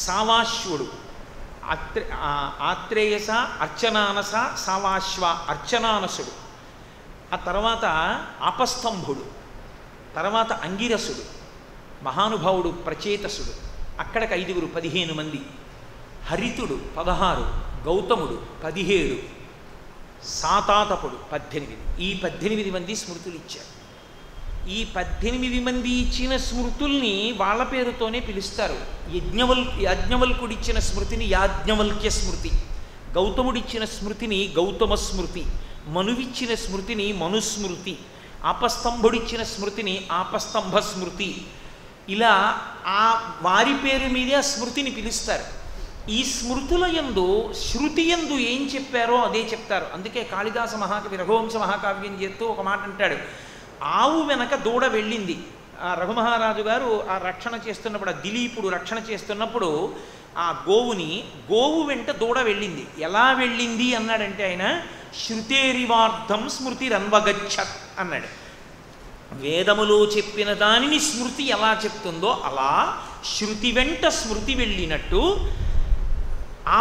సావాశ్వుడు, ఆత్రేయస, అర్చనానస, సావాశ్వ, అర్చనానసుడు. ఆ తర్వాత ఆపస్తంభుడు, తర్వాత అంగిరసుడు, మహానుభావుడు ప్రచేతసుడు, అక్కడికి 5 15 మంది, హరితుడు 16, గౌతముడు 17, సాతాతపుడు 18. ఈ 18 మంది స్మృతులు ఇచ్చారు. ఈ 18 మంది ఇచ్చిన స్మృతుల్ని వాళ్ళ పేరుతోనే పిలుస్తారు. యాజ్ఞవల్కుడిచ్చిన స్మృతిని యాజ్ఞవల్క్య స్మృతి, గౌతముడిచ్చిన స్మృతిని గౌతమ స్మృతి, మనువిచ్చిన స్మృతిని మనుస్మృతి, ఆపస్తంభుడిచ్చిన స్మృతిని ఆపస్తంభ స్మృతి. ఇలా ఆ వారి పేరు మీదే ఆ స్మృతిని పిలుస్తారు. ఈ స్మృతుల యందు శృతి యందు ఏం చెప్పారో అదే చెప్తారు. అందుకే కాళిదాస మహాకవి రఘువంశ మహాకావ్యం చేస్తూ ఒక మాట అంటాడు, ఆవు వెనక దూడ వెళ్ళింది. ఆ రఘుమహారాజు గారు ఆ రక్షణ చేస్తున్నప్పుడు, ఆ దిలీపుడు రక్షణ చేస్తున్నప్పుడు ఆ గోవు వెంట దూడ వెళ్ళింది. ఎలా వెళ్ళింది అన్నాడంటే ఆయన, శృతేరివార్థం స్మృతిరన్వగచ్చత్ అన్నాడు. వేదములో చెప్పిన దానిని స్మృతి ఎలా చెప్తుందో అలా శృతి వెంట స్మృతి వెళ్ళినట్టు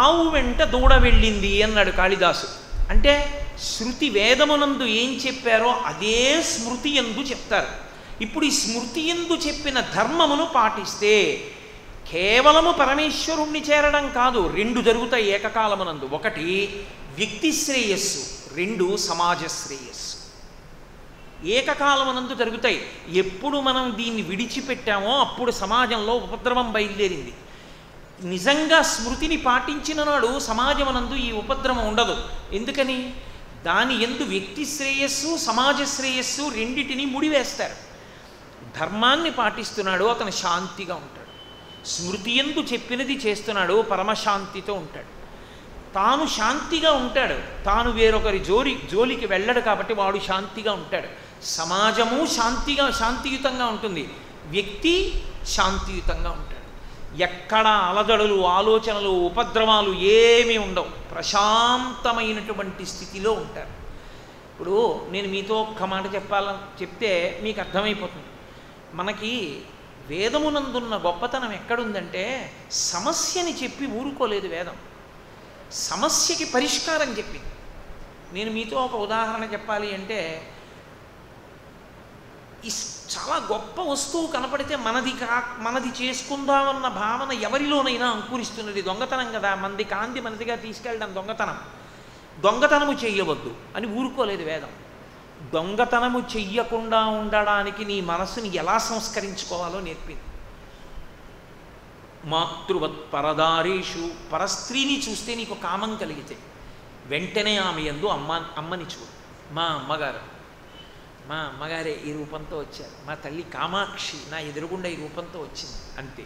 ఆవు వెంట దూడ వెళ్ళింది అన్నాడు కాళిదాసు. అంటే శృతి వేదమునందు ఏం చెప్పారో అదే స్మృతి యందు చెప్తారు. ఇప్పుడు ఈ స్మృతి యందు చెప్పిన ధర్మమును పాటిస్తే కేవలము పరమేశ్వరుణ్ణి చేరడం కాదు, 2 జరుగుతాయి ఏకకాలమునందు. 1 వ్యక్తి శ్రేయస్సు, 2 సమాజ శ్రేయస్సు ఏకకాలమునందు జరుగుతాయి. ఎప్పుడు మనం దీన్ని విడిచిపెట్టామో అప్పుడు సమాజంలో ఉపద్రవం బయలుదేరింది. నిజంగా స్మృతిని పాటించిన నాడు సమాజమునందు ఈ ఉపద్రవం ఉండదు. ఎందుకని? దాని యందు వ్యక్తి శ్రేయస్సు సమాజ శ్రేయస్సు రెండిటిని ముడివేస్తారు. ధర్మాన్ని పాటిస్తున్నాడు, అతను శాంతిగా ఉంటాడు. స్మృతి యందు చెప్పినది చేస్తున్నాడు, పరమశాంతితో ఉంటాడు. తాను శాంతిగా ఉంటాడు, తాను వేరొకరి జోలికి వెళ్ళడు కాబట్టి వాడు శాంతిగా ఉంటాడు. సమాజము శాంతియుతంగా ఉంటుంది, వ్యక్తి శాంతియుతంగా ఉంటాడు. ఎక్కడ అలజడులు, ఆలోచనలు, ఉపద్రవాలు ఏమీ ఉండవు, ప్రశాంతమైనటువంటి స్థితిలో ఉంటారు. ఇప్పుడు నేను మీతో ఒక్క మాట చెప్తే మీకు అర్థమైపోతుంది. మనకి వేదమునందున్న గొప్పతనం ఎక్కడుందంటే, సమస్యని చెప్పి ఊరుకోలేదు వేదం, సమస్యకి పరిష్కారం చెప్పింది. నేను మీతో ఒక ఉదాహరణ చెప్పాలి అంటే, చాలా గొప్ప వస్తువు కనపడితే మనది చేసుకుందామన్న భావన ఎవరిలోనైనా అంకురిస్తున్నది. దొంగతనం కదా, మనది కాంతి మనదిగా తీసుకెళ్ళడం దొంగతనం. దొంగతనము చెయ్యవద్దు అని ఊరుకోలేదు వేదం. దొంగతనము చెయ్యకుండా ఉండడానికి నీ మనసుని ఎలా సంస్కరించుకోవాలో నేర్పింది. మాతృవత్ పరదారేషు, పరస్త్రీని చూస్తే నీకు కామం కలిగితే వెంటనే ఆమె యందు అమ్మని చూడు. మా అమ్మగారే ఈ రూపంతో వచ్చారు, మా తల్లి కామాక్షి నా ఎదురుగుండా ఈ రూపంతో వచ్చింది అంతే.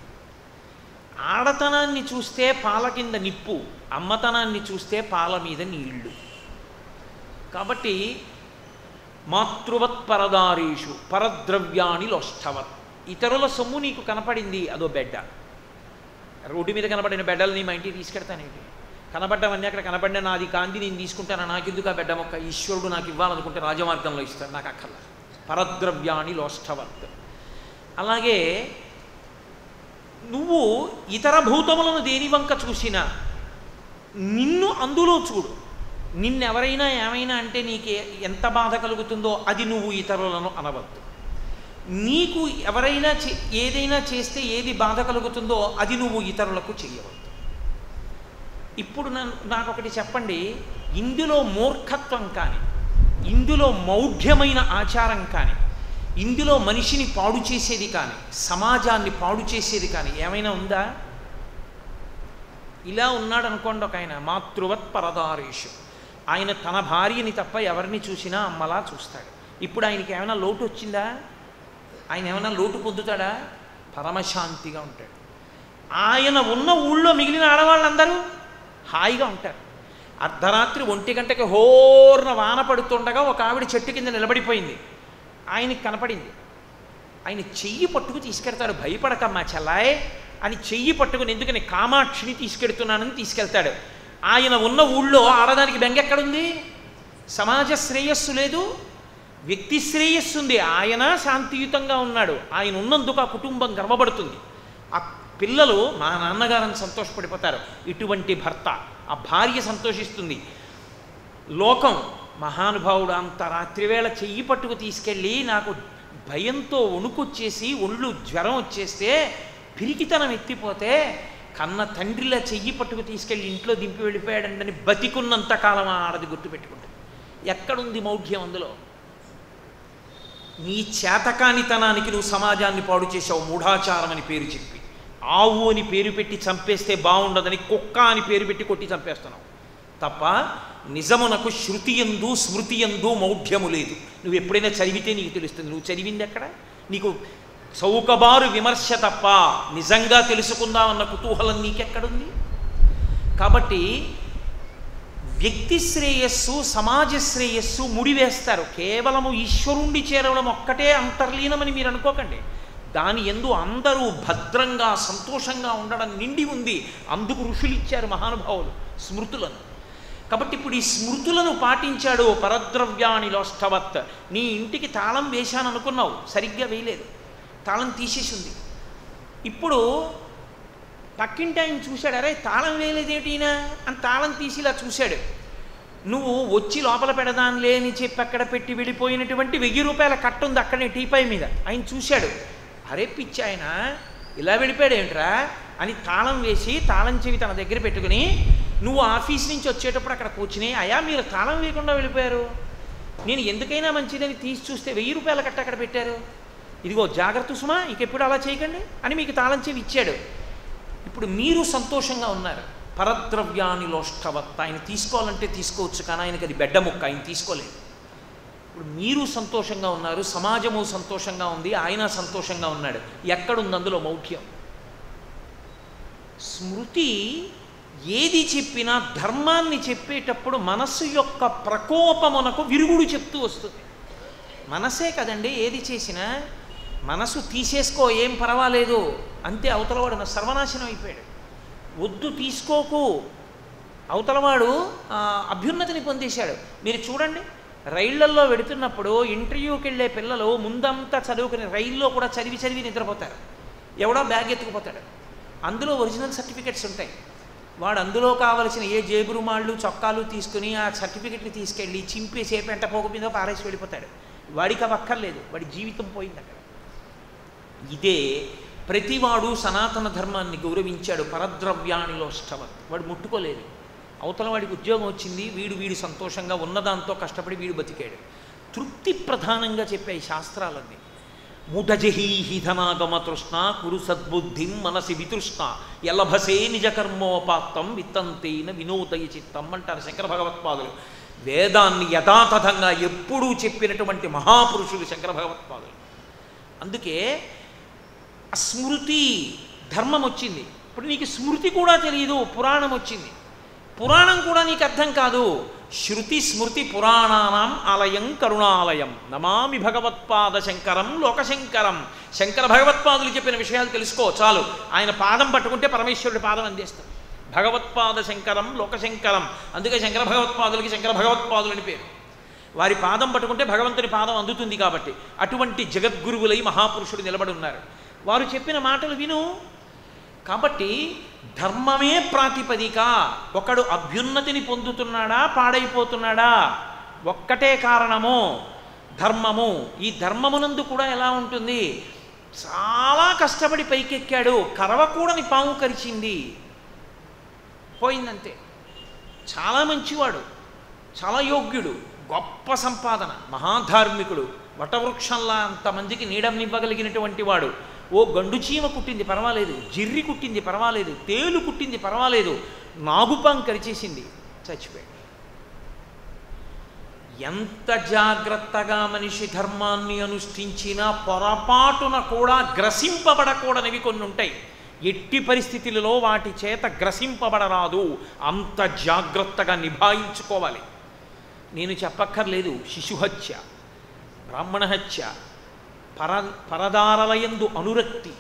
ఆడతనాన్ని చూస్తే పాల కింద నిప్పు, అమ్మతనాన్ని చూస్తే పాల మీద నీళ్లు. కాబట్టి మాతృవత్ పరదారేషు పరద్రవ్యాణి లోష్ఠవత్. ఇతరుల సొమ్ము నీకు కనపడింది, అదో బెడ్డ. రోడ్డు మీద కనపడిన బెడ్డలు నీ మా ఇంటికి తీసుకెడతానేంటి? కనబడ్డవన్నీ అక్కడ కనబడిన నాది కాంతి నేను తీసుకుంటాను, నాకెందుకు ఆ బిడ్డ మొక్క? ఈశ్వరుడు నాకు ఇవ్వాలనుకుంటే రాజమార్గంలో ఇస్తాడు, నాకు అక్కర్లా. పరద్రవ్యాణి లోష్ఠవత్. అలాగే నువ్వు ఇతర భూతములను దేని వంక చూసినా నిన్ను అందులో చూడు. నిన్నెవరైనా ఏమైనా అంటే నీకు ఎంత బాధ కలుగుతుందో అది నువ్వు ఇతరులను అనవద్దు. నీకు ఎవరైనా ఏదైనా చేస్తే ఏది బాధ కలుగుతుందో అది నువ్వు ఇతరులకు చేయవద్దు. ఇప్పుడు నాకొకటి చెప్పండి, ఇందులో మూర్ఖత్వం కానీ, ఇందులో మౌఢ్యమైన ఆచారం కానీ, ఇందులో మనిషిని పాడు చేసేది కానీ, సమాజాన్ని పాడు చేసేది కానీ ఏమైనా ఉందా? ఇలా ఉన్నాడు అనుకోండి ఒక ఆయన, మాతృవత్ పరదారేషు. ఆయన తన భార్యని తప్ప ఎవరిని చూసినా అమ్మలా చూస్తాడు. ఇప్పుడు ఆయనకి ఏమైనా లోటు వచ్చిందా? ఆయన ఏమైనా లోటు పొందుతాడా? పరమశాంతిగా ఉంటాడు. ఆయన ఉన్న ఊళ్ళో మిగిలిన ఆడవాళ్ళందరూ హాయిగా ఉంటారు. అర్ధరాత్రి 1 గంటకి హోర్న వాన పడుతుండగా ఒక ఆవిడ చెట్టు కింద నిలబడిపోయింది, ఆయనకి కనపడింది. ఆయన చెయ్యి పట్టుకు తీసుకెళ్తాడు, భయపడకమ్మా చెల్లాయ్ అని చెయ్యి పట్టుకుని, ఎందుకని కామాక్షిని తీసుకెడుతున్నానని తీసుకెళ్తాడు. ఆయన ఉన్న ఊళ్ళో ఆడదానికి బెంగెక్కడుంది? సమాజ శ్రేయస్సు లేదు, వ్యక్తి శ్రేయస్సు ఉంది. ఆయన శాంతియుతంగా ఉన్నాడు, ఆయన ఉన్నందుకు ఆ కుటుంబం గర్వపడుతుంది. ఆ పిల్లలు మా నాన్నగారని సంతోషపడిపోతారు, ఇటువంటి భర్త. ఆ భార్య సంతోషిస్తుంది. లోకం మహానుభావుడు అంత రాత్రివేళ చెయ్యి పట్టుకు తీసుకెళ్ళి నాకు భయంతో వణుకొచ్చేసి ఒళ్ళు జ్వరం వచ్చేస్తే పిరికితనం ఎత్తిపోతే కన్న తండ్రిలా చెయ్యి పట్టుకు తీసుకెళ్ళి ఇంట్లో దింపి వెళ్ళిపోయాడండి బతికున్నంత కాలం ఆడది గుర్తుపెట్టుకుంటుంది. ఎక్కడుంది మౌఢ్యం అందులో? నీ చేతకానితనానికి నువ్వు సమాజాన్ని పాడు చేసావు. మూఢాచారం అని పేరు చెప్పి, ఆవు అని పేరు పెట్టి చంపేస్తే బాగుండదని కుక్క అని పేరు పెట్టి కొట్టి చంపేస్తున్నావు తప్ప నిజమునకు శృతియందు స్మృతియందు మౌఢ్యము లేదు. నువ్వు ఎప్పుడైనా చదివితే నీకు తెలుస్తుంది. నువ్వు చదివింది ఎక్కడ? నీకు చౌకబారు విమర్శ తప్ప నిజంగా తెలుసుకుందామన్న కుతూహలం నీకెక్కడుంది? కాబట్టి వ్యక్తి శ్రేయస్సు సమాజ శ్రేయస్సు ముడివేస్తారు. కేవలము ఈశ్వరుండి చేరవడం ఒక్కటే అంతర్లీనమని మీరు అనుకోకండి. దాని యందు అందరూ భద్రంగా సంతోషంగా ఉండడం నిండి ఉంది. అందుకు ఋషులు ఇచ్చారు మహానుభావులు స్మృతులను. కాబట్టి ఇప్పుడు ఈ స్మృతులను పాటించాడు. పరద్రవ్యాణి లోష్టవత్. నీ ఇంటికి తాళం వేశాను అనుకున్నావు, సరిగ్గా వేయలేదు, తాళం తీసేసి ఉంది. ఇప్పుడు పక్కింటి ఆయన చూశాడు, అరే తాళం వేయలేదేమిటినా అని తాళం తీసి ఇలా చూశాడు. నువ్వు వచ్చి లోపల పెడదానిలే అని చెప్పి అక్కడ పెట్టి వెళ్ళిపోయినటువంటి 1000 రూపాయల కట్ట ఉంది అక్కడనే టీపై మీద. ఆయన చూశాడు, అరే పిచ్చి ఆయన ఇలా వెళ్ళిపోయాడు ఏమిట్రా అని తాళం వేసి తాళం చెవి తన దగ్గర పెట్టుకుని, నువ్వు ఆఫీస్ నుంచి వచ్చేటప్పుడు అక్కడ కూర్చుని, అయ్యా మీరు తాళం వేయకుండా వెళ్ళిపోయారు, నేను ఎందుకైనా మంచిదని తీసి చూస్తే 1000 రూపాయల కట్ట అక్కడ పెట్టారు, ఇదిగో జాగ్రత్త సుమా, ఇంకెప్పుడు అలా చేయకండి అని మీకు తాళం చెవి ఇచ్చాడు. ఇప్పుడు మీరు సంతోషంగా ఉన్నారు. పరద్రవ్యాన్ని లోష్టవత్. ఆయన తీసుకోవాలంటే తీసుకోవచ్చు, కానీ ఆయనకి అది బెడ్డ ముక్క, ఆయన తీసుకోలేదు. ఇప్పుడు మీరు సంతోషంగా ఉన్నారు, సమాజము సంతోషంగా ఉంది, ఆయన సంతోషంగా ఉన్నాడు. ఎక్కడుంది అందులో మౌఢ్యం? స్మృతి ఏది చెప్పినా ధర్మాన్ని చెప్పేటప్పుడు మనస్సు యొక్క ప్రకోపమునకు విరుగుడు చెప్తూ వస్తుంది. మనసే కదండి ఏది చేసినా. మనసు తీసేసుకో ఏం పర్వాలేదు అంతే, అవతలవాడు సర్వనాశనం అయిపోయాడు. వద్దు తీసుకోకు, అవతలవాడు అభ్యున్నతిని పొందేశాడు. మీరు చూడండి, రైళ్లల్లో వెడుతున్నప్పుడు ఇంటర్వ్యూకి వెళ్ళే పిల్లలు ముందంతా చదువుకుని రైల్లో కూడా చదివి చదివి నిద్రపోతారు. ఎవడో బ్యాగ్ ఎత్తుకుపోతాడు, అందులో ఒరిజినల్ సర్టిఫికెట్స్ ఉంటాయి. వాడు అందులో కావలసిన ఏ జేబురుమాళ్ళు చొక్కాలు తీసుకుని ఆ సర్టిఫికెట్ని తీసుకెళ్ళి చింపేసి పెంట పోగు మీద పారేసి వెళ్ళిపోతాడు. వాడికి అవి అక్కర్లేదు, వాడి జీవితం పోయింది అక్కడ. ఇదే ప్రతివాడు సనాతన ధర్మాన్ని గౌరవించాడు. పరద్రవ్యాణి లోష్టవత్. వాడు ముట్టుకోలేదు. అవతల వాడికి ఉద్యోగం వచ్చింది, వీడు సంతోషంగా ఉన్నదాంతో కష్టపడి వీడు బతికాడు. తృప్తి ప్రధానంగా చెప్పాయి శాస్త్రాలన్నీ. మూఢజహీహి ధనాగమ తృష్ణ కురు సద్బుద్ధిం మనసి వితృష్ణ యలభసే నిజ కర్మోపాత్తం విత్తంతేన వినోదయ చిత్తం అంటారు శంకర భగవత్పాదులు. వేదాన్ని యథాతథంగా ఎప్పుడూ చెప్పినటువంటి మహాపురుషులు శంకర భగవత్పాదులు. అందుకే స్మృతి ధర్మం వచ్చింది. ఇప్పుడు నీకు స్మృతి కూడా తెలియదు, పురాణం వచ్చింది. పురాణం కూడా నీకు అర్థం కాదు. శృతి స్మృతి పురాణానాం ఆలయం కరుణాలయం నమామి భగవత్పాద శంకరం లోకశంకరం. శంకర భగవత్పాదులు చెప్పిన విషయాలు తెలుసుకో చాలు. ఆయన పాదం పట్టుకుంటే పరమేశ్వరుడి పాదం అందిస్తాం. భగవత్పాద శంకరం లోకశంకరం. అందుకే శంకర భగవత్పాదులకి శంకర భగవత్పాదులు అని పేరు. వారి పాదం పట్టుకుంటే భగవంతుని పాదం అందుతుంది. కాబట్టి అటువంటి జగద్గురువులై మహాపురుషుడు నిలబడి ఉన్నారు. వారు చెప్పిన మాటలు విను. కాబట్టి ధర్మమే ప్రాతిపదిక. ఒకడు అభ్యున్నతిని పొందుతున్నాడా పాడైపోతున్నాడా ఒక్కటే కారణము ధర్మము. ఈ ధర్మమునందు కూడా ఎలా ఉంటుంది? చాలా కష్టపడి పైకెక్కాడు, కరవకూడని పాము కరిచింది, పోయిందంతే. చాలా మంచివాడు, చాలా యోగ్యుడు, గొప్ప సంపాదన, మహాధార్మికుడు, వటవృక్షంలా అంతమందికి నీడనివ్వగలిగినటువంటి వాడు. ఓ గండు చీమ కుట్టింది పర్వాలేదు, జిర్రి కుట్టింది పర్వాలేదు, తేలు కుట్టింది పర్వాలేదు, నాగుపాం కరిచేసింది, చచ్చిపోయాడు. ఎంత జాగ్రత్తగా మనిషి ధర్మాన్ని అనుష్ఠించినా పొరపాటున కూడా గ్రసింపబడకూడనివి కొన్ని ఉంటాయి. ఎట్టి పరిస్థితులలో వాటి చేత గ్రసింపబడరాదు. అంత జాగ్రత్తగా నిభాయించుకోవాలి. నేను చెప్పక్కర్లేదు, శిశుహత్య, బ్రాహ్మణహత్య, పరదారలయందు అనురక్తి,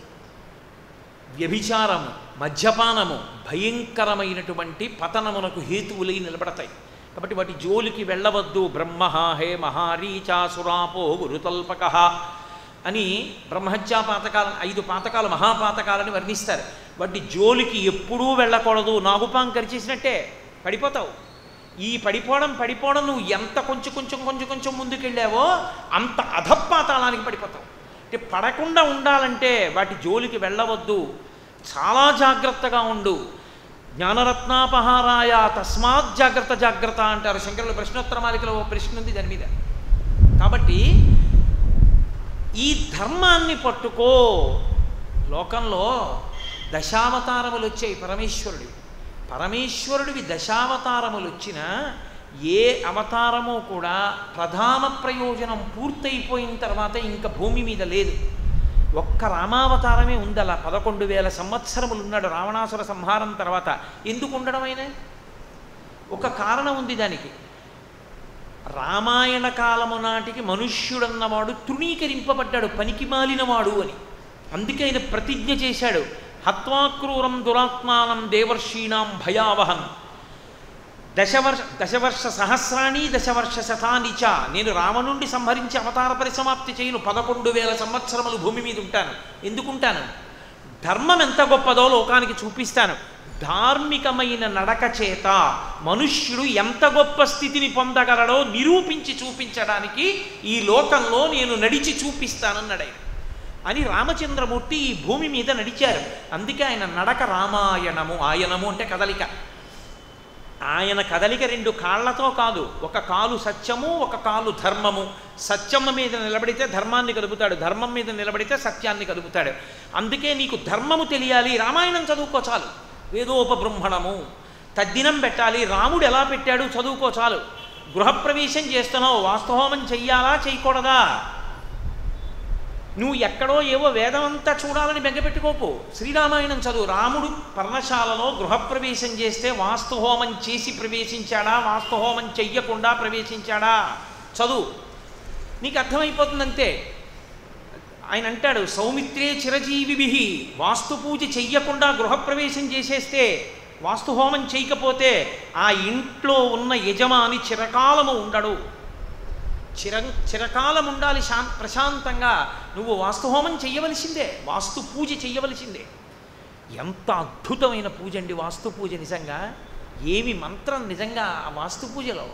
వ్యభిచారము, మద్యపానము భయంకరమైనటువంటి పతనమునకు హేతువులై నిలబడతాయి. కాబట్టి వాటి జోలికి వెళ్ళవద్దు. బ్రహ్మ హే మహారీచాసురాపో గురుతల్పక అని బ్రహ్మహత్యా పాతకాలను 5 పాతకాలు మహాపాతకాలని వర్ణిస్తారు. వాటి జోలికి ఎప్పుడూ వెళ్ళకూడదు. నాగుపాం కరిచేసినట్టే పడిపోతావు. ఈ పడిపోవడం నువ్వు ఎంత కొంచెం ముందుకెళ్ళావో అంత అధపాతాళానికి పడిపోతావు. అంటే పడకుండా ఉండాలంటే వాటి జోలికి వెళ్ళవద్దు, చాలా జాగ్రత్తగా ఉండు. జ్ఞానరత్నాపహారాయ తస్మాత్ జాగ్రత్త అంటారు శంకరులు ప్రశ్నోత్తర మాలికలో ఓ ప్రశ్న ఉంది దాని మీద. కాబట్టి ఈ ధర్మాన్ని పట్టుకో. లోకంలో దశావతారములు వచ్చాయి పరమేశ్వరుడివి దశావతారములు వచ్చినా ఏ అవతారమో కూడా ప్రధాన ప్రయోజనం పూర్తయిపోయిన తర్వాత ఇంకా భూమి మీద లేదు. ఒక్క రామావతారమే ఉంది. అలా 11,000 సంవత్సరములు ఉన్నాడు రావణాసుర సంహారం తర్వాత. ఎందుకు ఉండడం ఆయన? ఒక కారణం ఉంది దానికి. రామాయణ కాలము నాటికి మనుష్యుడన్నవాడు తృణీకరింపబడ్డాడు, పనికి మాలినవాడు అని. అందుకే ఆయన ప్రతిజ్ఞ చేశాడు, హత్వాక్రూరం దురాత్మానం దేవర్షీణాం భయావహం దశవర్ష సహస్రాణి దశవర్ష శతాని చ. నేను రావణుండి సంహరించి అవతార పరిసమాప్తి చేయను, 11,000 సంవత్సరములు భూమి మీద ఉంటాను. ఎందుకుంటాను? ధర్మం ఎంత గొప్పదో లోకానికి చూపిస్తాను. ధార్మికమైన నడక చేత మనుష్యుడు ఎంత గొప్ప స్థితిని పొందగలడో నిరూపించి చూపించడానికి ఈ లోకంలో నేను నడిచి చూపిస్తానన్నాడు అని రామచంద్రమూర్తి ఈ భూమి మీద నడిచారు. అందుకే ఆయన నడక రామాయణము. ఆయనము అంటే కదలిక. ఆయన కదలిక 2 కాళ్లతో కాదు, ఒక కాలు సత్యము, ఒక కాలు ధర్మము. సత్యము మీద నిలబడితే ధర్మాన్ని కదుపుతాడు, ధర్మం మీద నిలబడితే సత్యాన్ని కదుపుతాడు. అందుకే నీకు ధర్మము తెలియాలి, రామాయణం చదువుకో చాలు. వేదోపబృంహణము తద్దినం పెట్టాలి, రాముడు ఎలా పెట్టాడు చదువుకో చాలు. గృహప్రవేశం చేస్తున్నావు, వాస్తవోమం చెయ్యాలా చేయకూడదా? నువ్వు ఎక్కడో ఏవో వేదమంతా చూడాలని బెంగపెట్టుకోపు, శ్రీరామాయణం చదువు. రాముడు పర్ణశాలలో గృహప్రవేశం చేస్తే వాస్తుహోమం చేసి ప్రవేశించాడా, వాస్తుహోమం చెయ్యకుండా ప్రవేశించాడా చదువు, నీకు అర్థమైపోతుందంతే. ఆయన అంటాడు, సౌమిత్రే చిరజీవిభి. వాస్తు పూజ చెయ్యకుండా గృహప్రవేశం చేసేస్తే, వాస్తుహోమం చేయకపోతే ఆ ఇంట్లో ఉన్న యజమాని చిరకాలము ఉండడు. చిరకాలం ఉండాలి ప్రశాంతంగా. నువ్వు వాస్తుహోమం చెయ్యవలసిందే, వాస్తు పూజ చెయ్యవలసిందే. ఎంత అద్భుతమైన పూజ అండి వాస్తు పూజ. నిజంగా ఏమి మంత్రం నిజంగా ఆ వాస్తు పూజలో.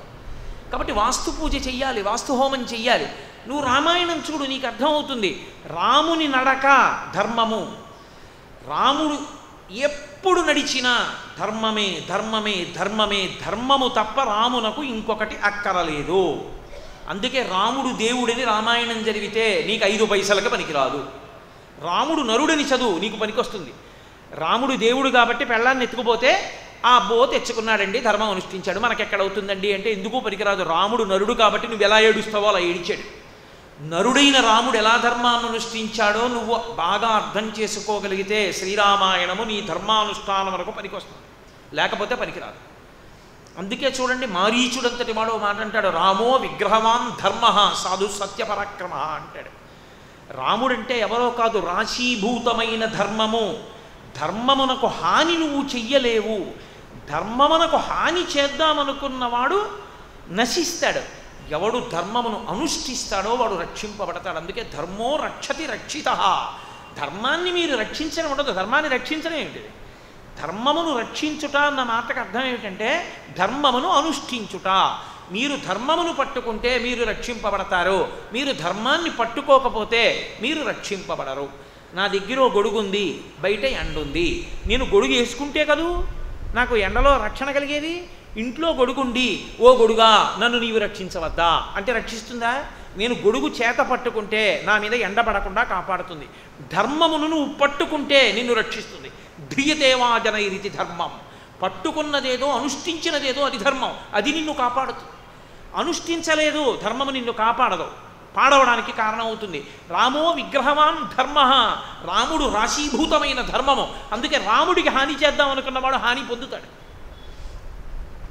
కాబట్టి వాస్తు పూజ చెయ్యాలి, వాస్తుహోమం చెయ్యాలి. నువ్వు రామాయణం చూడు, నీకు అర్థమవుతుంది. రాముని నడక ధర్మము. రాముడు ఎప్పుడు నడిచినా ధర్మమే ధర్మమే ధర్మమే. ధర్మము తప్ప రామునకు ఇంకొకటి అక్కరలేదు. అందుకే రాముడు దేవుడిని రామాయణం చదివితే నీకు 5 పైసలకు పనికిరాదు. రాముడు నరుడని చదువు, నీకు పనికొస్తుంది. రాముడు దేవుడు కాబట్టి పెళ్ళాన్ని ఎత్తుకుపోతే ఆ బో తెచ్చుకున్నాడండి, ధర్మం అనుష్ఠించాడు, మనకెక్కడవుతుందండి అంటే ఎందుకు పనికిరాదు. రాముడు నరుడు కాబట్టి నువ్వు ఎలా ఏడుస్తావో అలా ఏడిచాడు. నరుడైన రాముడు ఎలా ధర్మాన్ని అనుష్ఠించాడో నువ్వు బాగా అర్థం చేసుకోగలిగితే శ్రీరామాయణము నీ ధర్మానుష్ఠానం వరకు పనికొస్తుంది, లేకపోతే పనికిరాదు. అందుకే చూడండి, మారీచుడంతటి వాడు మాట అంటాడు, రామో విగ్రహవాన్ ధర్మ సాధు సత్యపరాక్రమ అంటాడు. రాముడంటే ఎవరో కాదు, రాశీభూతమైన ధర్మము. ధర్మమునకు హాని నువ్వు చెయ్యలేవు. ధర్మమునకు హాని చేద్దామనుకున్నవాడు నశిస్తాడు. ఎవడు ధర్మమును అనుష్ఠిస్తాడో వాడు రక్షింపబడతాడు. అందుకే ధర్మో రక్షతి రక్షిత. ధర్మాన్ని మీరు రక్షించడం ఉండదు, ధర్మాన్ని రక్షించడం ఏమిటి? ధర్మమును రక్షించుట అన్న మాటకు అర్థం ఏమిటంటే ధర్మమును అనుష్ఠించుట. మీరు ధర్మమును పట్టుకుంటే మీరు రక్షింపబడతారు, మీరు ధర్మాన్ని పట్టుకోకపోతే మీరు రక్షింపబడరు. నా దగ్గర ఓ గొడుగు ఉంది, బయట ఎండ ఉంది, నేను గొడుగు వేసుకుంటే కదూ నాకు ఎండలో రక్షణ కలిగేది. ఇంట్లో గొడుగుండి, ఓ గొడుగా నన్ను నీవు రక్షించవద్దా అంటే రక్షిస్తుందా? నేను గొడుగు చేత పట్టుకుంటే నా మీద ఎండ పడకుండా కాపాడుతుంది. ధర్మమును నువ్వు పట్టుకుంటే నిన్ను రక్షిస్తుంది. ధ్రియతేవా జనైరితి ధర్మం. పట్టుకున్నదేదో అనుష్ఠించినదేదో అది ధర్మం, అది నిన్ను కాపాడుతుంది. అనుష్ఠించలేదు ధర్మము నిన్ను కాపాడదు, పాడవడానికి కారణమవుతుంది. రామో విగ్రహవాన్ ధర్మ. రాముడు రాశీభూతమైన ధర్మము. అందుకే రాముడికి హాని చేద్దాం అనుకున్నవాడు హాని పొందుతాడు.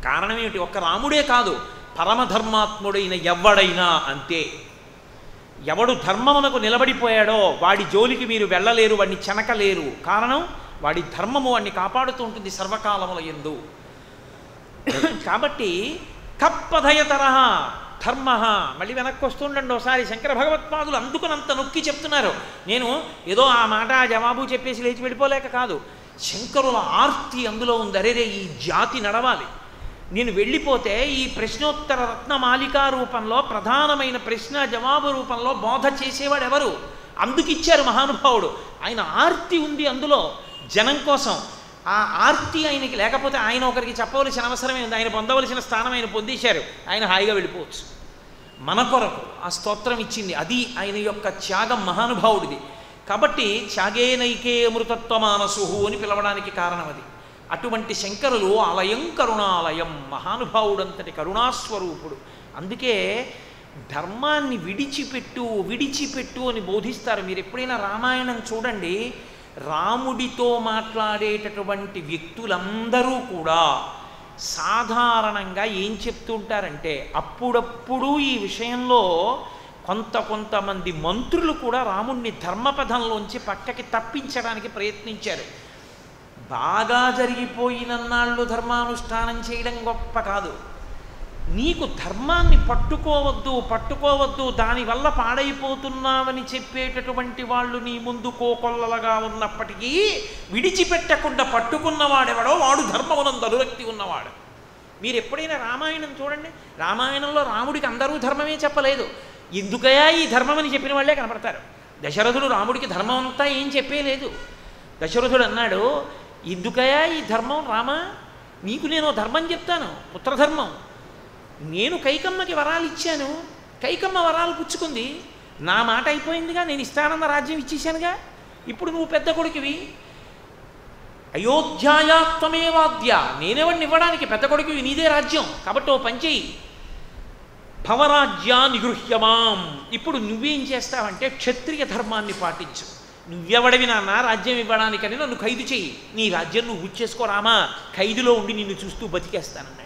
కారణం ఏమిటి? ఒక్క రాముడే కాదు, పరమధర్మాత్ముడైన ఎవడైనా అంతే. ఎవడు ధర్మమునకు నిలబడిపోయాడో వాడి జోలికి మీరు వెళ్ళలేరు, వాడిని చెనకలేరు. కారణం వాడి ధర్మము వాడిని కాపాడుతూ ఉంటుంది సర్వకాలముల యందు. కాబట్టి కప్పధయతరహ ధర్మ. మళ్ళీ వెనక్కి వస్తుండండి ఒకసారి. శంకర భగవత్పాదులు అందుకునంత నొక్కి చెప్తున్నారు. నేను ఏదో ఆ మాట ఆ జవాబు చెప్పేసి లేచి వెళ్ళిపోలేక కాదు. శంకరుల ఆర్తి అందులో ఉంది. అరేరే ఈ జాతి నడవాలి, నేను వెళ్ళిపోతే ఈ ప్రశ్నోత్తర రత్నమాలికా రూపంలో ప్రధానమైన ప్రశ్న జవాబు రూపంలో బోధ చేసేవాడు ఎవరు? అందుకిచ్చారు మహానుభావుడు. ఆయన ఆర్తి ఉంది అందులో జనం కోసం. ఆ ఆర్తి ఆయనకి లేకపోతే ఆయన ఒకరికి చెప్పవలసిన అవసరమే ఉంది. ఆయన పొందవలసిన స్థానం ఆయన పొందేశారు, ఆయన హాయిగా వెళ్ళిపోవచ్చు. మన కొరకు ఆ స్తోత్రం ఇచ్చింది, అది ఆయన యొక్క త్యాగం మహానుభావుడిది. కాబట్టి త్యాగేనైకే అమృతత్వమానసు అని పిలవడానికి కారణం అది. అటువంటి శంకరులు ఆలయం కరుణాలయం, మహానుభావుడంతటి కరుణాస్వరూపుడు. అందుకే ధర్మాన్ని విడిచిపెట్టు అని బోధిస్తారు. మీరు ఎప్పుడైనా రామాయణం చూడండి, రాముడితో మాట్లాడేటటువంటి వ్యక్తులందరూ కూడా సాధారణంగా ఏం చెప్తుంటారంటే, అప్పుడప్పుడు ఈ విషయంలో కొంతమంది మంత్రులు కూడా రాముణ్ణి ధర్మపథంలోంచి పక్కకి తప్పించడానికి ప్రయత్నించారు. బాగా జరిగిపోయినన్నాళ్ళు ధర్మానుష్ఠానం చేయడం గొప్ప కాదు. నీకు ధర్మాన్ని పట్టుకోవద్దు, దానివల్ల పాడైపోతున్నావని చెప్పేటటువంటి వాళ్ళు నీ ముందు కోకొల్లలుగా ఉన్నప్పటికీ విడిచిపెట్టకుండా పట్టుకున్నవాడెవడో వాడు ధర్మమునందు అనురక్తి ఉన్నవాడు. మీరు ఎప్పుడైనా రామాయణం చూడండి, రామాయణంలో రాముడికి అందరూ ధర్మమే చెప్పలేదు. ఎందుకయా ఈ ధర్మం అని చెప్పిన వాళ్ళే కనపడతారు. దశరథుడు రాముడికి ధర్మం అంతా ఏం చెప్పేలేదు. దశరథుడు అన్నాడు, ఎందుకయా ఈ ధర్మం రామా, నీకు నేను ధర్మం చెప్తాను, పుత్రధర్మం. నేను కైకమ్మకి వరాలు ఇచ్చాను, కైకమ్మ వరాలు పుచ్చుకుంది, నా మాట అయిపోయిందిగా, నేను ఇస్తానన్న రాజ్యం ఇచ్చేశానుగా, ఇప్పుడు నువ్వు పెద్ద కొడుకువి, అయోధ్యాయాత్మేవాద్య, నేనెవడిని ఇవ్వడానికి, పెద్ద కొడుకువి, నీదే రాజ్యం, కాబట్టి ఓ పంచేయి, భవరాజ్యా నిగృహ్యమాం. ఇప్పుడు నువ్వేం చేస్తావంటే క్షత్రియ ధర్మాన్ని పాటించు. నువ్వెవడవి నాన్న రాజ్యం ఇవ్వడానికని నన్ను ఖైదు చెయ్యి, నీ రాజ్యం నువ్వు చేసుకోరామా, ఖైదులో ఉండి నిన్ను చూస్తూ బతికేస్తానన్నాడు.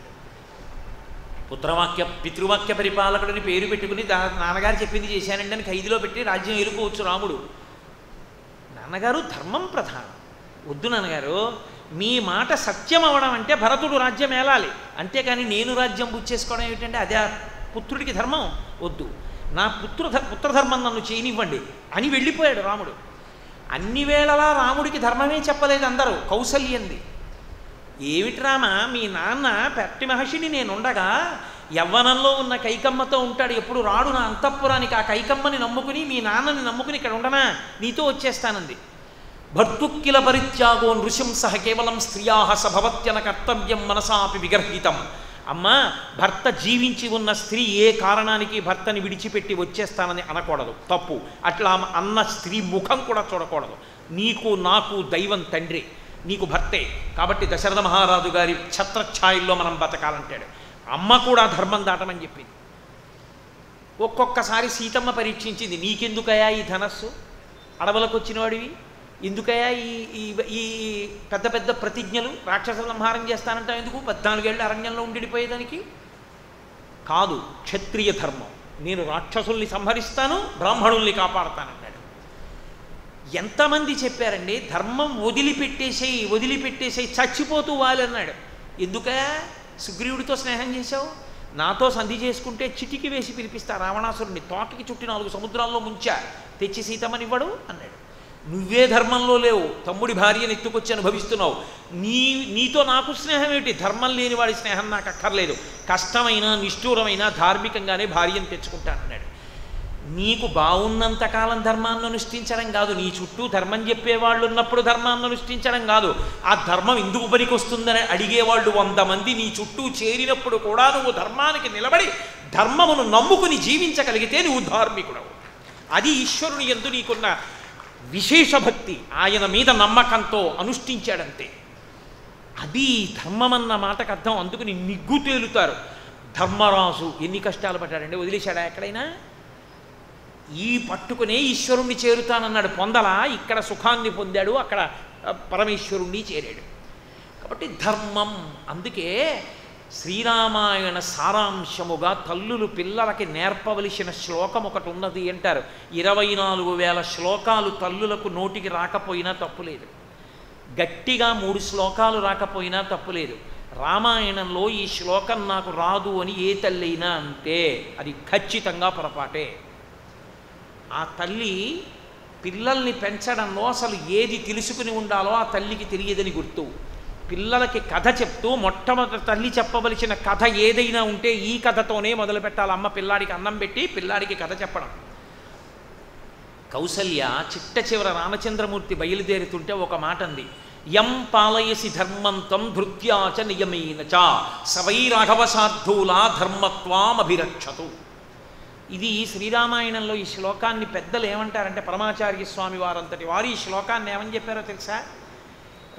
పితృవాక్య పరిపాలకుడిని పేరు పెట్టుకుని నాన్నగారు చెప్పింది చేశానండి అని ఖైదులో పెట్టి రాజ్యం ఏలుకోవచ్చు రాముడు. నాన్నగారు ధర్మం ప్రధానం, వద్దు నాన్నగారు, మీ మాట సత్యం అవడం అంటే భరతుడు రాజ్యం ఏలాలి, అంతేకాని నేను రాజ్యం పుచ్చేసుకోవడం ఏమిటంటే అదే పుత్రుడికి ధర్మం, వద్దు, నా పుత్రధర్మం నన్ను చేయనివ్వండి అని వెళ్ళిపోయాడు రాముడు. అన్ని వేళలా రాముడికి ధర్మమే చెప్పలేదు అందరూ. కౌసల్యంది, ఏమిటి రామ, మీ నాన్న పెట్టి మహర్షిని నేనుండగా యవ్వనంలో ఉన్న కైకమ్మతో ఉంటాడు, ఎప్పుడు రాడు నా అంతఃపురానికి, ఆ కైకమ్మని నమ్ముకుని మీ నాన్నని నమ్ముకుని ఇక్కడ ఉండనా, నీతో వచ్చేస్తానంది. భర్తుక్కిల పరిత్యాగో నృశంస కేవలం స్త్రియా సభవత్యన కర్తవ్యం మనసాపి విగర్హితం. అమ్మ, భర్త జీవించి ఉన్న స్త్రీ ఏ కారణానికి భర్తని విడిచిపెట్టి వచ్చేస్తానని అనకూడదు, తప్పు. అట్లా అన్న స్త్రీ ముఖం కూడా చూడకూడదు. నీకు నాకు దైవం తండ్రి, నీకు భర్తే, కాబట్టి దశరథ మహారాజు గారి ఛత్రఛాయల్లో మనం బతకాలంటాడు. అమ్మ కూడా ధర్మం దాటమని చెప్పింది. ఒక్కొక్కసారి సీతమ్మ పరీక్షించింది, నీకెందుకయా ఈ ధనస్సు, అడవులకు వచ్చినవాడివి, ఎందుకయా ఈ పెద్ద పెద్ద ప్రతిజ్ఞలు, రాక్షస సంహారం చేస్తానంటావు ఎందుకు, 14 ఏళ్ళు అరణ్యంలో ఉండిపోయేదానికి కాదు, క్షత్రియ ధర్మం, నేను రాక్షసుల్ని సంహరిస్తాను, బ్రాహ్మణుల్ని కాపాడతానన్నాడు. ఎంతమంది చెప్పారండి, ధర్మం వదిలిపెట్టేసేయి చచ్చిపోతూ వాలన్నాడు. ఎందుకయా సుగ్రీవుడితో స్నేహం చేశావు, నాతో సంధి చేసుకుంటే చిటికి వేసి పిలిపిస్తా రావణాసురుణ్ణి, తోటకి చుట్టి 4 సముద్రాల్లో ముంచా, తెచ్చి సీతమ్మనివ్వడు అన్నాడు. నువ్వే ధర్మంలో లేవు, తమ్ముడి భార్యను ఎత్తుకొచ్చి అనుభవిస్తున్నావు, నీతో నాకు స్నేహం ఏమిటి, ధర్మం లేని వాడి స్నేహం నాకు అక్కర్లేదు, కష్టమైన నిష్ఠూరమైన ధార్మికంగానే భార్యను తెచ్చుకుంటానన్నాడు. నీకు బాగున్నంతకాలం ధర్మాన్ని అనుష్ఠించడం కాదు, నీ చుట్టూ ధర్మం చెప్పేవాళ్ళు ఉన్నప్పుడు ధర్మాన్ని అనుష్ఠించడం కాదు, ఆ ధర్మం ఎందుకు పనికొస్తుందని అడిగేవాళ్ళు 100 మంది నీ చుట్టూ చేరినప్పుడు కూడా నువ్వు ధర్మానికి నిలబడి ధర్మమును నమ్ముకుని జీవించగలిగితే నువ్వు ధార్మికుడవు. అది ఈశ్వరుని యందు నీకున్న విశేష భక్తి, ఆయన మీద నమ్మకంతో అనుష్ఠించాడంతే. అది ధర్మమన్న మాటకు అర్థం. అందుకని నిగ్గు తేలుతారు. ధర్మరాజు ఎన్ని కష్టాలు పడ్డాడండి, వదిలేశాడా ఎక్కడైనా? ఈ పట్టుకునే ఈశ్వరుణ్ణి చేరుతానన్నాడు, పొందలా, ఇక్కడ సుఖాన్ని పొందాడు, అక్కడ పరమేశ్వరుణ్ణి చేరాడు. కాబట్టి ధర్మం. అందుకే శ్రీరామాయణ సారాంశముగా తల్లులు పిల్లలకి నేర్పవలసిన శ్లోకం ఒకటి ఉన్నది అంటారు. 24,000 శ్లోకాలు తల్లులకు నోటికి రాకపోయినా తప్పులేదు, గట్టిగా 3 శ్లోకాలు రాకపోయినా తప్పులేదు. రామాయణంలో ఈ శ్లోకం నాకు రాదు అని ఏ తల్లి అయినా అంటే అది ఖచ్చితంగా పొరపాటే. ఆ తల్లి పిల్లల్ని పెంచడంలో అసలు ఏది తెలుసుకుని ఉండాలో ఆ తల్లికి తెలియదని గుర్తు. పిల్లలకి కథ చెప్తూ మొట్టమొదటి తల్లి చెప్పవలసిన కథ ఏదైనా ఉంటే ఈ కథతోనే మొదలు పెట్టాలి. అమ్మ పిల్లాడికి అన్నం పెట్టి పిల్లాడికి కథ చెప్పడం. కౌసల్య చిట్ట చివర రామచంద్రమూర్తి బయలుదేరుతుంటే ఒక మాట అంది, యం పాలయసి ధర్మంతం ధృత్యాచ నియమేన చ సవై రాఘవశార్ధూలా ధర్మత్వామభిరక్షతు. ఇది శ్రీరామాయణంలో ఈ శ్లోకాన్ని పెద్దలు ఏమంటారంటే, పరమాచార్య స్వామి వారంతటి వారు ఈ శ్లోకాన్ని ఏమని చెప్పారో తెలుసా?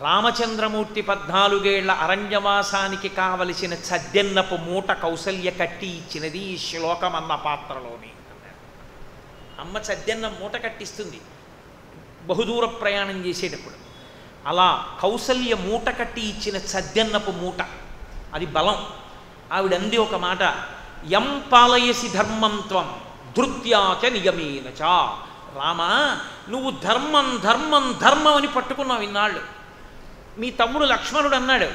రామచంద్రమూర్తి 14 ఏళ్ల అరణ్యవాసానికి కావలసిన చద్దెన్నపు మూట కౌసల్య కట్టి ఇచ్చినది ఈ శ్లోకం అన్న పాత్రలోని. అమ్మ చద్దెన్న మూట కట్టిస్తుంది బహుదూర ప్రయాణం చేసేటప్పుడు. అలా కౌసల్య మూట కట్టి ఇచ్చిన చద్దెన్నపు మూట, అది బలం. ఆవిడంది ఒక మాట, యం పాలయసి ధర్మంత్వం ధృత్యాచ నియమేనచ. రామా, నువ్వు ధర్మం ధర్మం ధర్మం అని పట్టుకున్నావు ఇన్నాళ్ళు. మీ తమ్ముడు లక్ష్మణుడు అన్నాడు,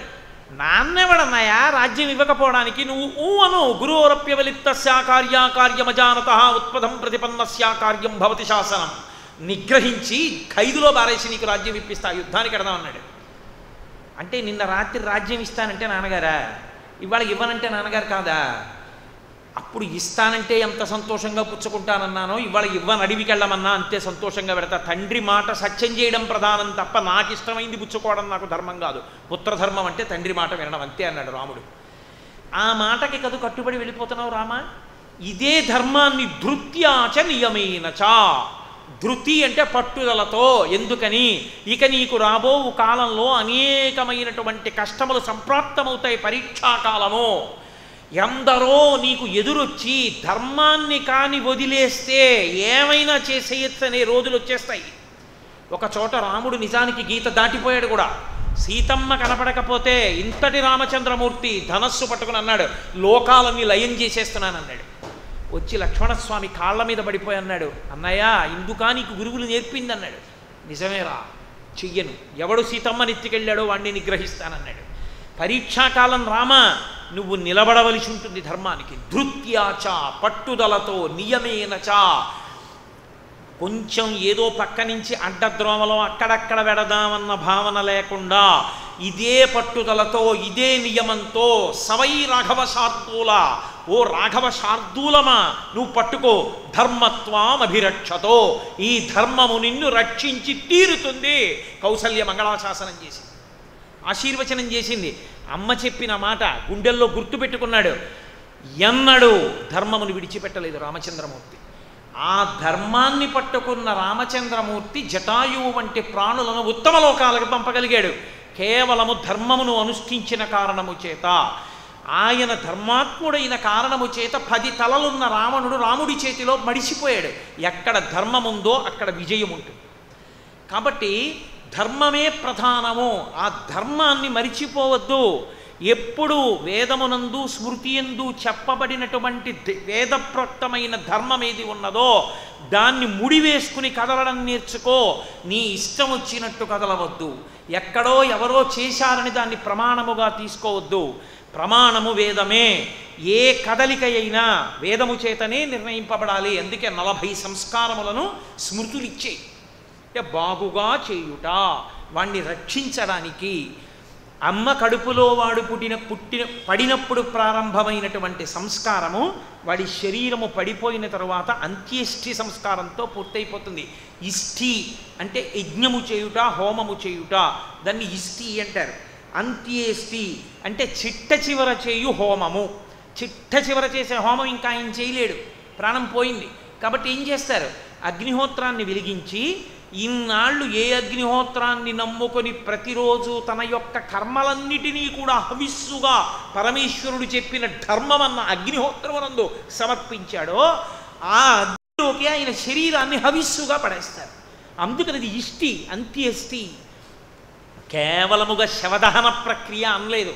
నాన్నెవడన్నాయా రాజ్యం ఇవ్వకపోవడానికి, నువ్వు అను గురోరప్యవలిప్తస్యా కార్యాకార్యమజానత ఉత్పదం ప్రతిపన్నస్యా కార్యం భవతి శాసనం. నిగ్రహించి ఖైదులో బారేసి నీకు రాజ్యం ఇప్పిస్తా, యుద్ధానికి ఎడదామన్నాడు. అంటే నిన్న రాత్రి రాజ్యం ఇస్తానంటే నాన్నగారా, ఇవాళ ఇవ్వనంటే నాన్నగారు కాదా? అప్పుడు ఇస్తానంటే ఎంత సంతోషంగా పుచ్చుకుంటానన్నానో, ఇవాళ ఇవ్వని అడవికి వెళ్ళమన్నా అంతే సంతోషంగా పెడతా. తండ్రి మాట సత్యం చేయడం ప్రధానం తప్ప నాకు ఇష్టమైంది పుచ్చుకోవడం నాకు ధర్మం కాదు. పుత్రధర్మం అంటే తండ్రి మాట వినడం అంతే అన్నాడు రాముడు. ఆ మాటకి కదు కట్టుబడి వెళ్ళిపోతున్నావు రామా. ఇదే ధర్మాన్ని ధృత్యాచ నియమేనచ. ధృతి అంటే పట్టుదలతో. ఎందుకని? ఇక నీకు రాబోవు కాలంలో అనేకమైనటువంటి కష్టములు సంప్రాప్తమవుతాయి. పరీక్షాకాలము. ఎందరో నీకు ఎదురొచ్చి ధర్మాన్ని కాని వదిలేస్తే ఏమైనా చేసేయచ్చు అనే రోజులు వచ్చేస్తాయి. ఒక చోట రాముడు నిజానికి గీత దాటిపోయాడు కూడా. సీతమ్మ కనపడకపోతే ఇంతటి రామచంద్రమూర్తి ధనస్సు పట్టుకుని అన్నాడు, లోకాలన్నీ లయం చేసేస్తున్నానన్నాడు. వచ్చి లక్ష్మణస్వామి కాళ్ళ మీద పడిపోయి అన్నాడు, అన్నయ్య ఇందుకా నీకు గురువులు నేర్పింది అన్నాడు. నిజమేరా, చెయ్యను. ఎవడు సీతమ్మని ఎత్తుకెళ్ళాడో వాడిని నిగ్రహిస్తానన్నాడు. పరీక్షాకాలం రామ, నువ్వు నిలబడవలసి ఉంటుంది ధర్మానికి. ధృత్యాచ, పట్టుదలతో, నియమేనచ. కొంచెం ఏదో పక్క నుంచి అడ్డద్రోమలో అక్కడక్కడ వెడదామన్న భావన లేకుండా ఇదే పట్టుదలతో, ఇదే నియమంతో, సవై రాఘవ శార్దూల, ఓ రాఘవ శార్దూలమా నువ్వు పట్టుకో. ధర్మత్వామభిరక్షతో, ఈ ధర్మము నిన్ను రక్షించి తీరుతుంది. కౌసల్య మంగళాశాసనం చేసింది, ఆశీర్వచనం చేసింది. అమ్మ చెప్పిన మాట గుండెల్లో గుర్తుపెట్టుకున్నాడు. ఎన్నడూ ధర్మమును విడిచిపెట్టలేదు రామచంద్రమూర్తి. ఆ ధర్మాన్ని పట్టుకున్న రామచంద్రమూర్తి జటాయువు వంటి ప్రాణులను ఉత్తమ లోకాలకు పంపగలిగాడు. కేవలము ధర్మమును అనుష్ఠించిన కారణము చేత. ఆయన ధర్మాత్ముడైన కారణము చేత 10 తలలున్న రావణుడు రాముడి చేతిలో మడిసిపోయాడు. ఎక్కడ ధర్మముందో అక్కడ విజయం ఉంటుంది. కాబట్టి ధర్మమే ప్రధానము. ఆ ధర్మాన్ని మరిచిపోవద్దు. ఎప్పుడు వేదమునందు స్మృతియందు చెప్పబడినటువంటి వేదప్రోక్తమైన ధర్మం ఏది ఉన్నదో దాన్ని ముడివేసుకుని కదలడం నేర్చుకో. నీ ఇష్టం వచ్చినట్టు కదలవద్దు. ఎక్కడో ఎవరో చేశారని దాన్ని ప్రమాణముగా తీసుకోవద్దు. ప్రమాణము వేదమే. ఏ కదలిక అయినా వేదము చేతనే నిర్ణయింపబడాలి. అందుకే 40 సంస్కారములను స్మృతులిచ్చాయి. అంటే బాగుగా చేయుట, వాణ్ణి రక్షించడానికి. అమ్మ కడుపులో వాడు పడినప్పుడు ప్రారంభమైనటువంటి సంస్కారము వాడి శరీరము పడిపోయిన తరువాత అంత్యేష్టి సంస్కారంతో పూర్తయిపోతుంది. ఇష్టి అంటే యజ్ఞము చేయుట, హోమము చేయుట, దాన్ని ఇష్టి అంటారు. అంత్యేష్టి అంటే చిట్ట చివర చేయు హోమము. చిట్ట చివర చేసే హోమం ఇంకా ఆయన చేయలేడు, ప్రాణం పోయింది. కాబట్టి ఏం చేస్తారు? అగ్నిహోత్రాన్ని వెలిగించి, ఇన్నాళ్ళు ఏ అగ్నిహోత్రాన్ని నమ్ముకొని ప్రతిరోజు తన యొక్క కర్మలన్నిటినీ కూడా హవిస్సుగా పరమేశ్వరుడు చెప్పిన ధర్మమన్న అగ్నిహోత్రమునందు సమర్పించాడో ఆ అగ్నిలోకి ఆయన శరీరాన్ని హవిస్సుగా పడేస్తారు. అందుకని అది ఇష్టి, అంత్యేష్టి. కేవలముగా శవదహన ప్రక్రియ అనలేదు.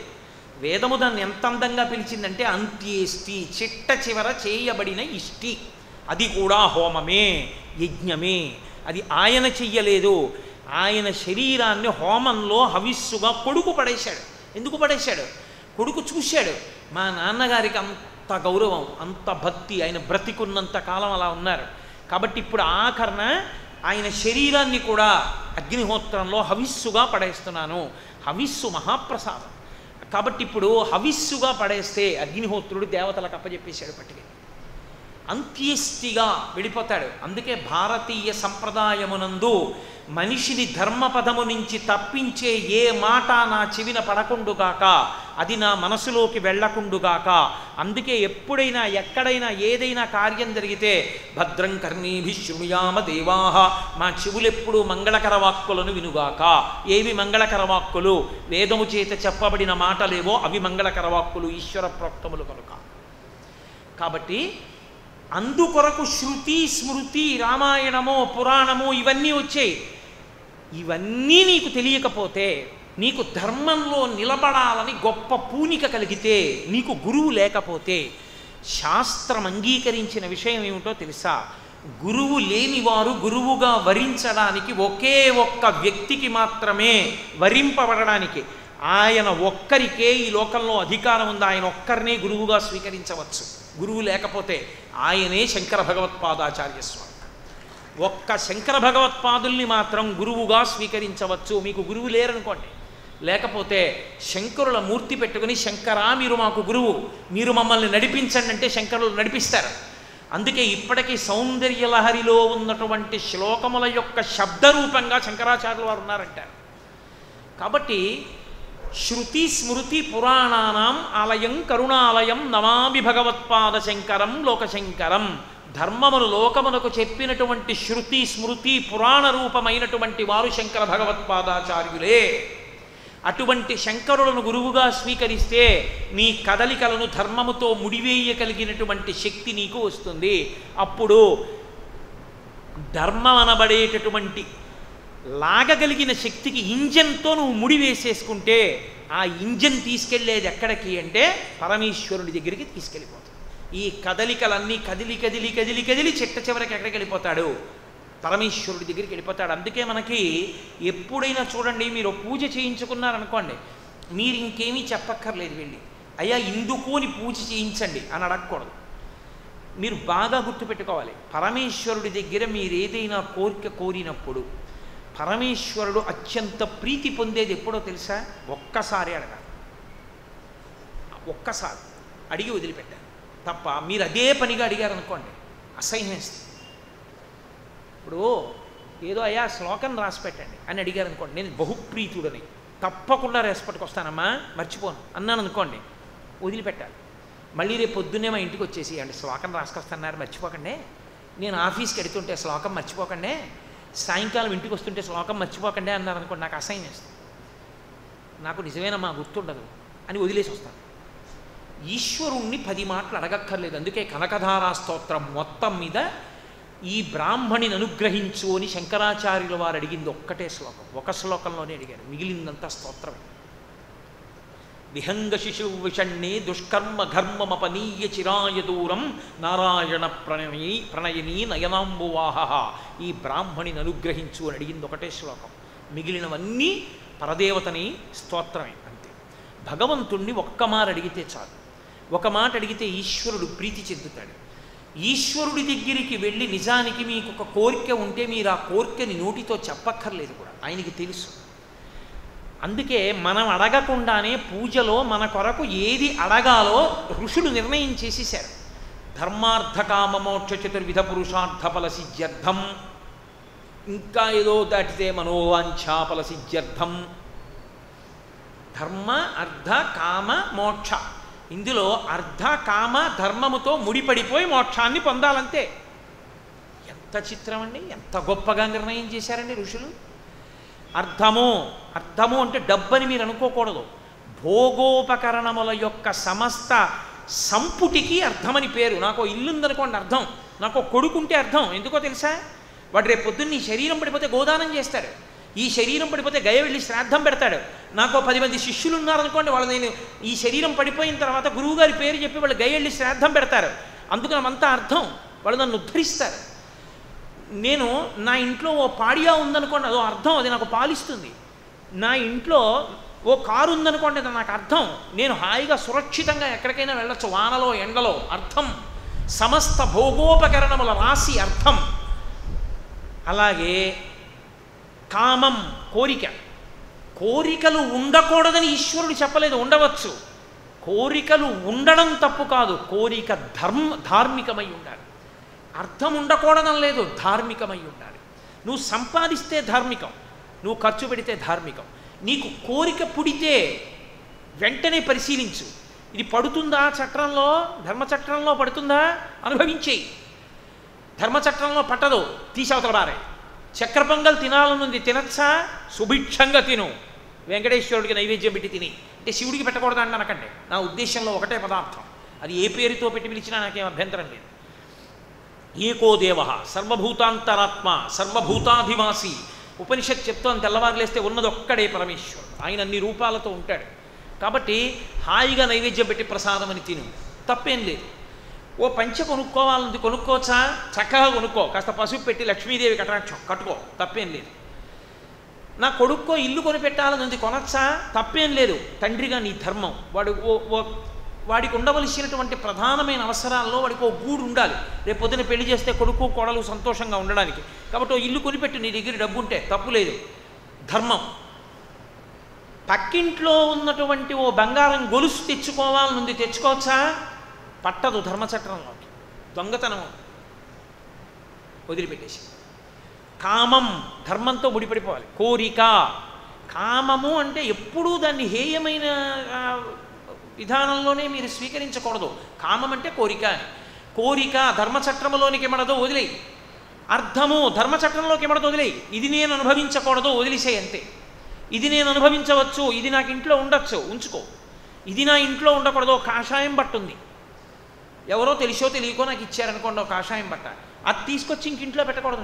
వేదము దాన్ని ఎంత అందంగా పిలిచిందంటే అంత్యేష్టి, చిట్ట చివర చేయబడిన ఇష్టి. అది కూడా హోమమే, యజ్ఞమే. అది ఆయన చెయ్యలేదు. ఆయన శరీరాన్ని హోమంలో హవిస్సుగా కొడుకు పడేశాడు. ఎందుకు పడేశాడు? కొడుకు చూశాడు, మా నాన్నగారికి అంత గౌరవం, అంత భక్తి, ఆయన బ్రతికున్నంత కాలం అలా ఉన్నారు. కాబట్టి ఇప్పుడు ఆఖరణ ఆయన శరీరాన్ని కూడా అగ్నిహోత్రంలో హవిస్సుగా పడేస్తున్నాను. హవిస్సు మహాప్రసాదం కాబట్టి ఇప్పుడు హవిస్సుగా పడేస్తే అగ్నిహోత్రుడు దేవతలకు అప్పచెప్పేశాడు పట్టుకెళ్ళి. అంత్యేష్టిగా వెళ్ళిపోతాడు. అందుకే భారతీయ సంప్రదాయమునందు మనిషిని ధర్మపదము నుంచి తప్పించే ఏ మాట నా చెవిన పడకుండుగాక, అది నా మనసులోకి వెళ్ళకుండుగాక. అందుకే ఎప్పుడైనా ఎక్కడైనా ఏదైనా కార్యం జరిగితే భద్రం కర్ణీభిః శృణుయామ దేవాః, మా చెవులెప్పుడు మంగళకర వాక్కులను వినుగాక. ఏవి మంగళకర వాక్కులు? వేదము చేత చెప్పబడిన మాటలేవో అవి మంగళకర వాక్కులు, ఈశ్వర ప్రోక్తములు కనుక. కాబట్టి అందుకొరకు శృతి స్మృతి రామాయణమో పురాణమో ఇవన్నీ వచ్చాయి. ఇవన్నీ నీకు తెలియకపోతే, నీకు ధర్మంలో నిలబడాలని గొప్ప పూనిక కలిగితే, నీకు గురువు లేకపోతే, శాస్త్రం అంగీకరించిన విషయం ఏమిటో తెలుసా? గురువు లేనివారు గురువుగా వరించడానికి ఒకే ఒక్క వ్యక్తికి మాత్రమే వరింపబడడానికి, ఆయన ఒక్కరికే ఈ లోకంలో అధికారం ఉంది. ఆయన ఒక్కరినే గురువుగా స్వీకరించవచ్చు. గురువు లేకపోతే ఆయనే శంకర భగవత్పాదాచార్య స్వామి. ఒక్క శంకర భగవత్పాదుల్ని మాత్రం గురువుగా స్వీకరించవచ్చు. మీకు గురువు లేరనుకోండి, లేకపోతే శంకరుల మూర్తి పెట్టుకుని శంకరా మీరు మాకు గురువు, మీరు మమ్మల్ని నడిపించండి అంటే శంకరులు నడిపిస్తారు. అందుకే ఇప్పటికీ సౌందర్యలహరిలో ఉన్నటువంటి శ్లోకముల యొక్క శబ్దరూపంగా శంకరాచార్యులు వారు ఉన్నారంటారు. కాబట్టి శృతి స్మృతి పురాణానాం ఆలయం కరుణాలయం నమామి భగవత్పాద శంకరం లోకశంకరం. ధర్మమును లోకమునకు చెప్పినటువంటి శృతి స్మృతి పురాణ రూపమైనటువంటి వారు శంకర భగవత్పాదాచార్యులే. అటువంటి శంకరులను గురువుగా స్వీకరిస్తే నీ కదలికలను ధర్మముతో ముడివేయగలిగినటువంటి శక్తి నీకు వస్తుంది. అప్పుడు ధర్మం అనబడేటటువంటి లాగగలిగిన శక్తికి ఇంజన్తో నువ్వు ముడివేసేసుకుంటే ఆ ఇంజన్ తీసుకెళ్లేది ఎక్కడికి అంటే పరమేశ్వరుడి దగ్గరికి తీసుకెళ్ళిపోతుంది. ఈ కదలికలన్నీ కదిలి కదిలి కదిలి కదిలి చిట్ట చివరికి ఎక్కడికి వెళ్ళిపోతాడు? పరమేశ్వరుడి దగ్గరికి వెళ్ళిపోతాడు. అందుకే మనకి ఎప్పుడైనా చూడండి, మీరు పూజ చేయించుకున్నారనుకోండి, మీరు ఇంకేమీ చెప్పక్కర్లేదు, వెళ్ళి అయ్యా ఇందుకు అని పూజ చేయించండి అని అడగకూడదు. మీరు బాగా గుర్తుపెట్టుకోవాలి, పరమేశ్వరుడి దగ్గర మీరు ఏదైనా కోరిక కోరినప్పుడు పరమేశ్వరుడు అత్యంత ప్రీతి పొందేది ఎప్పుడో తెలుసా? ఒక్కసారి అడగాలి, ఒక్కసారి అడిగి వదిలిపెట్టారు తప్ప మీరు అదే పనిగా అడిగారనుకోండి అసహ్యం వేస్తుంది. ఇప్పుడు ఏదో అయ్యా శ్లోకం రాసి పెట్టండి అని అడిగారు అనుకోండి, నేను బహుప్రీతుడని తప్పకుండా రాసిపట్టుకొస్తానమ్మా మర్చిపోను అన్నాను అనుకోండి, వదిలిపెట్టాలి. మళ్ళీ రేపు పొద్దున్నే మా ఇంటికి వచ్చేసి అంటే శ్లోకం రాసుకొస్తున్నారు మర్చిపోకండి, నేను ఆఫీస్కి వెడుతుంటే శ్లోకం మర్చిపోకండి, సాయంకాలం ఇంటికి వస్తుంటే శ్లోకం మర్చిపోకండి అన్నారు అనుకోండి, నాకు అసహ్యం వేస్తుంది, నాకు నిజమేనమ్మా గుర్తుండదు అని వదిలేసి వస్తాను. ఈశ్వరుణ్ణి 10 మాటలు అడగక్కర్లేదు. అందుకే కనకధారా స్తోత్రం మొత్తం మీద ఈ బ్రాహ్మణిని అనుగ్రహించు అని శంకరాచార్యుల వారు అడిగింది ఒక్కటే శ్లోకం, ఒక శ్లోకంలోనే అడిగారు, మిగిలిందంతా స్తోత్రమే. విహంగ శిశువు విషణ్ణే దుష్కర్మ ఘర్మమపనీయ చిరాయ దూరం నారాయణ ప్రణయనీ నయనాంబువాహ. ఈ బ్రాహ్మణిని అనుగ్రహించు అని అడిగింది ఒకటే శ్లోకం, మిగిలినవన్నీ పరదేవతని స్తోత్రమే అంతే. భగవంతుణ్ణి ఒక్క మాట అడిగితే చాలు. ఒక మాట అడిగితే ఈశ్వరుడు ప్రీతి చెందుతాడు. ఈశ్వరుడి దగ్గరికి వెళ్ళి నిజానికి మీకు ఒక కోరిక ఉంటే మీరు ఆ కోరికని నోటితో చెప్పక్కర్లేదు కూడా, ఆయనకి తెలుసు. అందుకే మనం అడగకుండానే పూజలో మన కొరకు ఏది అడగాలో ఋషులు నిర్ణయం చేసేశారు. ధర్మార్థ కామ మోక్ష చతుర్విధ పురుషార్థ ఫలసిద్ధ్యర్థం, ఇంకా ఏదో దాటితే మనోవాంఛా ఫలసిద్ధ్యర్థం. ధర్మ అర్థ కామ మోక్ష, ఇందులో అర్థ కామ ధర్మముతో ముడిపడిపోయి మోక్షాన్ని పొందాలంతే. ఎంత చిత్రం అండి, ఎంత గొప్పగా నిర్ణయం చేశారండి ఋషులు. అర్థము అంటే డబ్బని మీరు అనుకోకూడదు, భోగోపకరణముల యొక్క సమస్త సంపుటికి అర్థమని పేరు. నాకు ఇల్లు ఉందనుకోండి అర్థం, నాకు కొడుకుంటే అర్థం. ఎందుకో తెలుసా? వాడు రేపు పొద్దున్న ఈ శరీరం పడిపోతే గోదానం చేస్తాడు, ఈ శరీరం పడిపోతే గయ వెళ్ళి శ్రాద్ధం పెడతాడు. నాకు 10 మంది శిష్యులు ఉన్నారనుకోండి, వాళ్ళు నేను ఈ శరీరం పడిపోయిన తర్వాత గురువుగారి పేరు చెప్పి వాళ్ళు గయ వెళ్ళి శ్రాద్ధం పెడతారు. అందుకని అంతా అర్థం, వాళ్ళు నన్ను ఉద్ధరిస్తారు. నేను నా ఇంట్లో ఓ పాడియా ఉందనుకోండి, అదో అర్థం, అది నాకు పాలిస్తుంది. నా ఇంట్లో ఓ కారు ఉందనుకోండి, అది నాకు అర్థం, నేను హాయిగా సురక్షితంగా ఎక్కడికైనా వెళ్ళొచ్చు, వానలో ఎండలో, అర్థం. సమస్త భోగోపకరణముల రాశి అర్థం. అలాగే కామం కోరిక, కోరికలు ఉండకూడదని ఈశ్వరుడు చెప్పలేదు, ఉండవచ్చు. కోరికలు ఉండడం తప్పు కాదు, కోరిక ధార్మికమై ఉండాలి. అర్థం ఉండకూడదని లేదు, ధార్మికమై ఉండాలి. నువ్వు సంపాదిస్తే ధార్మికం, నువ్వు ఖర్చు పెడితే ధార్మికం. నీకు కోరిక పుడితే వెంటనే పరిశీలించు, ఇది పడుతుందా చట్రంలో, ధర్మచట్రంలో పడుతుందా, అనుభవించేయి. ధర్మచట్రంలో పట్టదు, తీసవతల బారే. చక్ర పొంగల్ తినాలనుంది, తినచ్చా, సుభిక్షంగా తిను, వెంకటేశ్వరుడికి నైవేద్యం పెట్టి తిని. అంటే శివుడికి పెట్టకూడదండి అనకండి, నా ఉద్దేశంలో ఒకటే పదార్థం, అది ఏ పేరుతో పెట్టి పిలిచినా నాకేం అభ్యంతరం లేదు. ఏకో దేవ సర్వభూతాంతరాత్మ సర్వభూతాధివాసి. ఉపనిషత్ చెప్తోంది, తెల్లవారులేస్తే ఉన్నది ఒక్కడే పరమేశ్వరుడు, ఆయన అన్ని రూపాలతో ఉంటాడు. కాబట్టి హాయిగా నైవేద్యం పెట్టి ప్రసాదం అని తిను, తప్పేం లేదు. ఓ పంచె కొనుక్కోవాలంది, కొనుక్కోవచ్చా, చక్కగా కొనుక్కో, కాస్త పసుపు పెట్టి లక్ష్మీదేవి కటాక్షం కట్టుకో, తప్పేం లేదు. నా కొడుక్కో ఇల్లు కొనిపెట్టాలనుంది, కొనచ్చా, తప్పేం లేదు. తండ్రిగా నీ ధర్మం. వాడికి ఉండవలసినటువంటి ప్రధానమైన అవసరాల్లో వాడికి ఓ గూడు ఉండాలి, రేపు పొద్దున పెళ్లి చేస్తే కొడుకు కోడలు సంతోషంగా ఉండడానికి. కాబట్టి ఓ ఇల్లు కొనిపెట్టు, నీ దగ్గర డబ్బు ఉంటే, తప్పు లేదు, ధర్మం. పక్కింట్లో ఉన్నటువంటి ఓ బంగారం గొలుసు తెచ్చుకోవాలనుంది, తెచ్చుకోవచ్చా, పట్టదు ధర్మచట్రంలోకి, దొంగతనం, వదిలిపెట్టేసి. కామం ధర్మంతో ముడిపడిపోవాలి. కోరిక, కామము అంటే ఎప్పుడూ దాన్ని హేయమైన విధానంలోనే మీరు స్వీకరించకూడదు. కామం అంటే కోరిక అని. కోరిక ధర్మచట్రములోనికి ఎమడదో వదిలేయి, అర్థము ధర్మచట్రంలోకి ఎమడదో వదిలేయి. ఇది నేను అనుభవించకూడదు, వదిలేసేయి అంతే. ఇది నేను అనుభవించవచ్చు, ఇది నాకు ఇంట్లో ఉండొచ్చు, ఉంచుకో. ఇది నా ఇంట్లో ఉండకూడదు. కాషాయం బట్టుంది, ఎవరో తెలిసో తెలియకో నాకు ఇచ్చారనుకోండి ఒక కాషాయం బట్ట, అది తీసుకొచ్చి ఇంట్లో పెట్టకూడదు,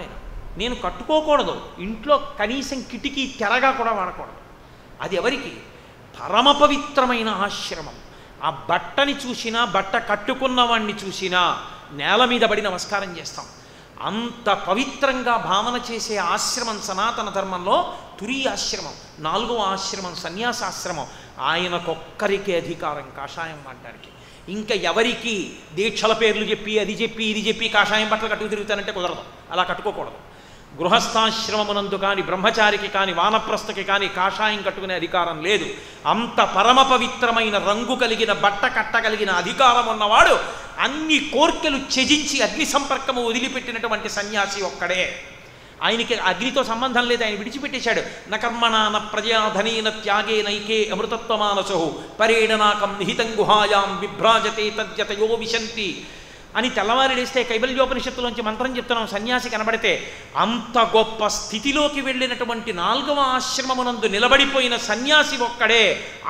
నేను కట్టుకోకూడదు. ఇంట్లో కనీసం కిటికీ తెరగా కూడా వాడకూడదు. అది ఎవరికి? పరమ పవిత్రమైన ఆశ్రమం. ఆ బట్టని చూసినా, బట్ట కట్టుకున్న వాణ్ణి చూసినా నేల మీద పడి నమస్కారం చేస్తాం. అంత పవిత్రంగా భావన చేసే ఆశ్రమం సనాతన ధర్మంలో తురీయ ఆశ్రమం. 4వ ఆశ్రమం సన్యాసాశ్రమం. ఆయనకొక్కరికే అధికారం కాషాయం వాడడానికి. ఇంకా ఎవరికి దీక్షల పేర్లు చెప్పి అది చెప్పి ఇది చెప్పి కాషాయం బట్టలు కట్టుకు తిరుగుతానంటే కుదరదు, అలా కట్టుకోకూడదు. గృహస్థాశ్రమమునందు కానీ, బ్రహ్మచారికి కానీ, వానప్రస్థకి కానీ కాషాయం కట్టుకునే అధికారం లేదు. అంత పరమ పవిత్రమైన రంగు కలిగిన బట్ట కట్టగలిగిన అధికారం ఉన్నవాడు అన్ని కోర్కెలు త్యజించి అగ్ని సంపర్కము వదిలిపెట్టినటువంటి సన్యాసి ఒక్కడే. ఆయనకి అగ్నితో సంబంధం లేదు, ఆయన విడిచిపెట్టేశాడు. న కర్మణా న ప్రజాధనేన త్యాగే నైకే అమృతత్వమానసో పరేణనాకం నిహితం గుహాయాం విభ్రాజతే తద్యతయో విశంతి అని తెల్లవారులేస్తే కైవల్యోపనిషత్తులోంచి మంత్రం చెప్తున్నాం. సన్యాసి కనబడితే అంత గొప్ప స్థితిలోకి వెళ్ళినటువంటి 4వ ఆశ్రమమునందు నిలబడిపోయిన సన్యాసి ఒక్కడే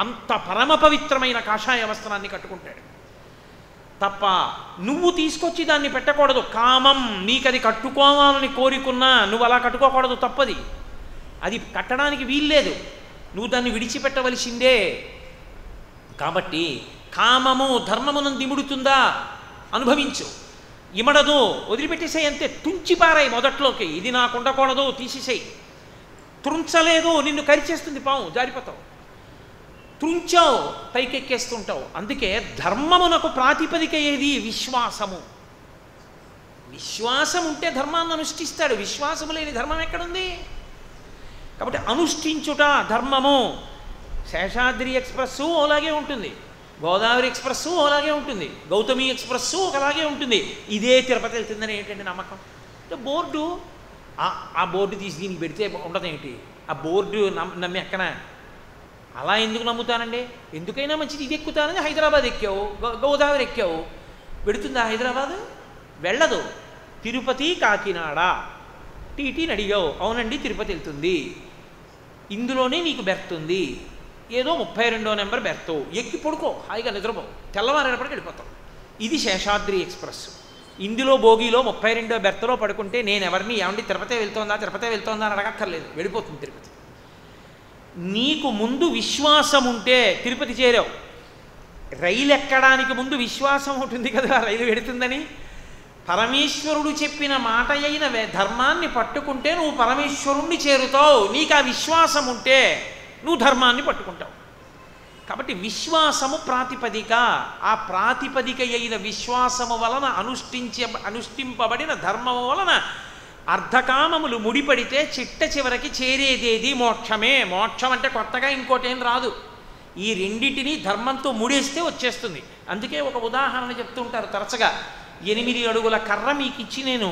అంత పరమ పవిత్రమైన కాషాయ వస్త్రాన్ని కట్టుకుంటాడు. తప్ప నువ్వు తీసుకొచ్చి దాన్ని పెట్టకూడదు. కామం, నీకది కట్టుకోవాలని కోరుకున్నా నువ్వు అలా కట్టుకోకూడదు, తప్పది. అది కట్టడానికి వీల్లేదు, నువ్వు దాన్ని విడిచిపెట్టవలసిందే. కాబట్టి కామము ధర్మమునందు ఇముడుతుందా, అనుభవించు. ఇమడదు, వదిలిపెట్టేసేయి అంతే. తుంచిపారాయి మొదట్లోకి, ఇది నాకు ఉండకూడదు, తీసేసేయి. త్రుంచలేదు, నిన్ను కరిచేస్తుంది పాము, జారిపోతావు. త్రుంచావు, పైకెక్కేస్తుంటావు. అందుకే ధర్మమునకు ప్రాతిపదిక ఏది? విశ్వాసము. విశ్వాసం ఉంటే ధర్మాన్ని అనుష్ఠిస్తాడు, విశ్వాసము లేని ధర్మం ఎక్కడుంది? కాబట్టి అనుష్ఠించుట ధర్మము. శేషాద్రి ఎక్స్ప్రెస్సు అలాగే ఉంటుంది, గోదావరి ఎక్స్ప్రెస్సు అలాగే ఉంటుంది, గౌతమి ఎక్స్ప్రెస్సు ఒకలాగే ఉంటుంది. ఇదే తిరుపతి వెళ్తుందని ఏంటంటే నమ్మకం? బోర్డు, ఆ బోర్డు తీసి దీనికి పెడితే ఉండదేంటి? ఆ బోర్డు నమ్మి ఎక్కన? అలా ఎందుకు నమ్ముతానండి? ఎందుకైనా మంచిది ఇది ఎక్కుతానని హైదరాబాద్ ఎక్కావు, గోదావరి ఎక్కావు, పెడుతుందా హైదరాబాద్? వెళ్ళదు. తిరుపతి కాకినాడ టీటీని అడిగావు, అవునండి తిరుపతి వెళ్తుంది, ఇందులోనే నీకు బెర్త్ ఉంది, ఏదో 32వ నెంబర్ బెర్త్, ఎక్కి పడుకో, హాయిగా నిద్రపో, తెల్లవారేపటికి వెళ్ళిపోతావు. ఇది శేషాద్రి ఎక్స్ప్రెస్. ఇందులో బోగిలో 32వ బెర్త్లో పడుకుంటే నేను ఎవరిని ఏమండి తిరుపతి వెళ్తోందా అని అడగక్కర్లేదు, వెళ్ళిపోతుంది తిరుపతి. నీకు ముందు విశ్వాసం ఉంటే తిరుపతి చేరావు. రైలు ఎక్కడానికి ముందు విశ్వాసం ఉంటుంది కదా, రైలు వెడుతుందని. పరమేశ్వరుడు చెప్పిన మాట అయిన ధర్మాన్ని పట్టుకుంటే నువ్వు పరమేశ్వరుణ్ణి చేరుతావు. నీకు ఆ విశ్వాసం ఉంటే నువ్వు ధర్మాన్ని పట్టుకుంటావు. కాబట్టి విశ్వాసము ప్రాతిపదిక. ఆ ప్రాతిపదిక అయిన విశ్వాసము వలన అనుష్ఠింపబడిన ధర్మము వలన అర్ధకామములు ముడిపడితే చిట్ట చివరికి చేరేదేది మోక్షమే. మోక్షం అంటే కొత్తగా ఇంకోటేం రాదు. ఈ రెండింటినీ ధర్మంతో ముడేస్తే వచ్చేస్తుంది. అందుకే ఒక ఉదాహరణ చెప్తుంటారు తరచుగా, 8 అడుగుల కర్ర మీకు ఇచ్చి నేను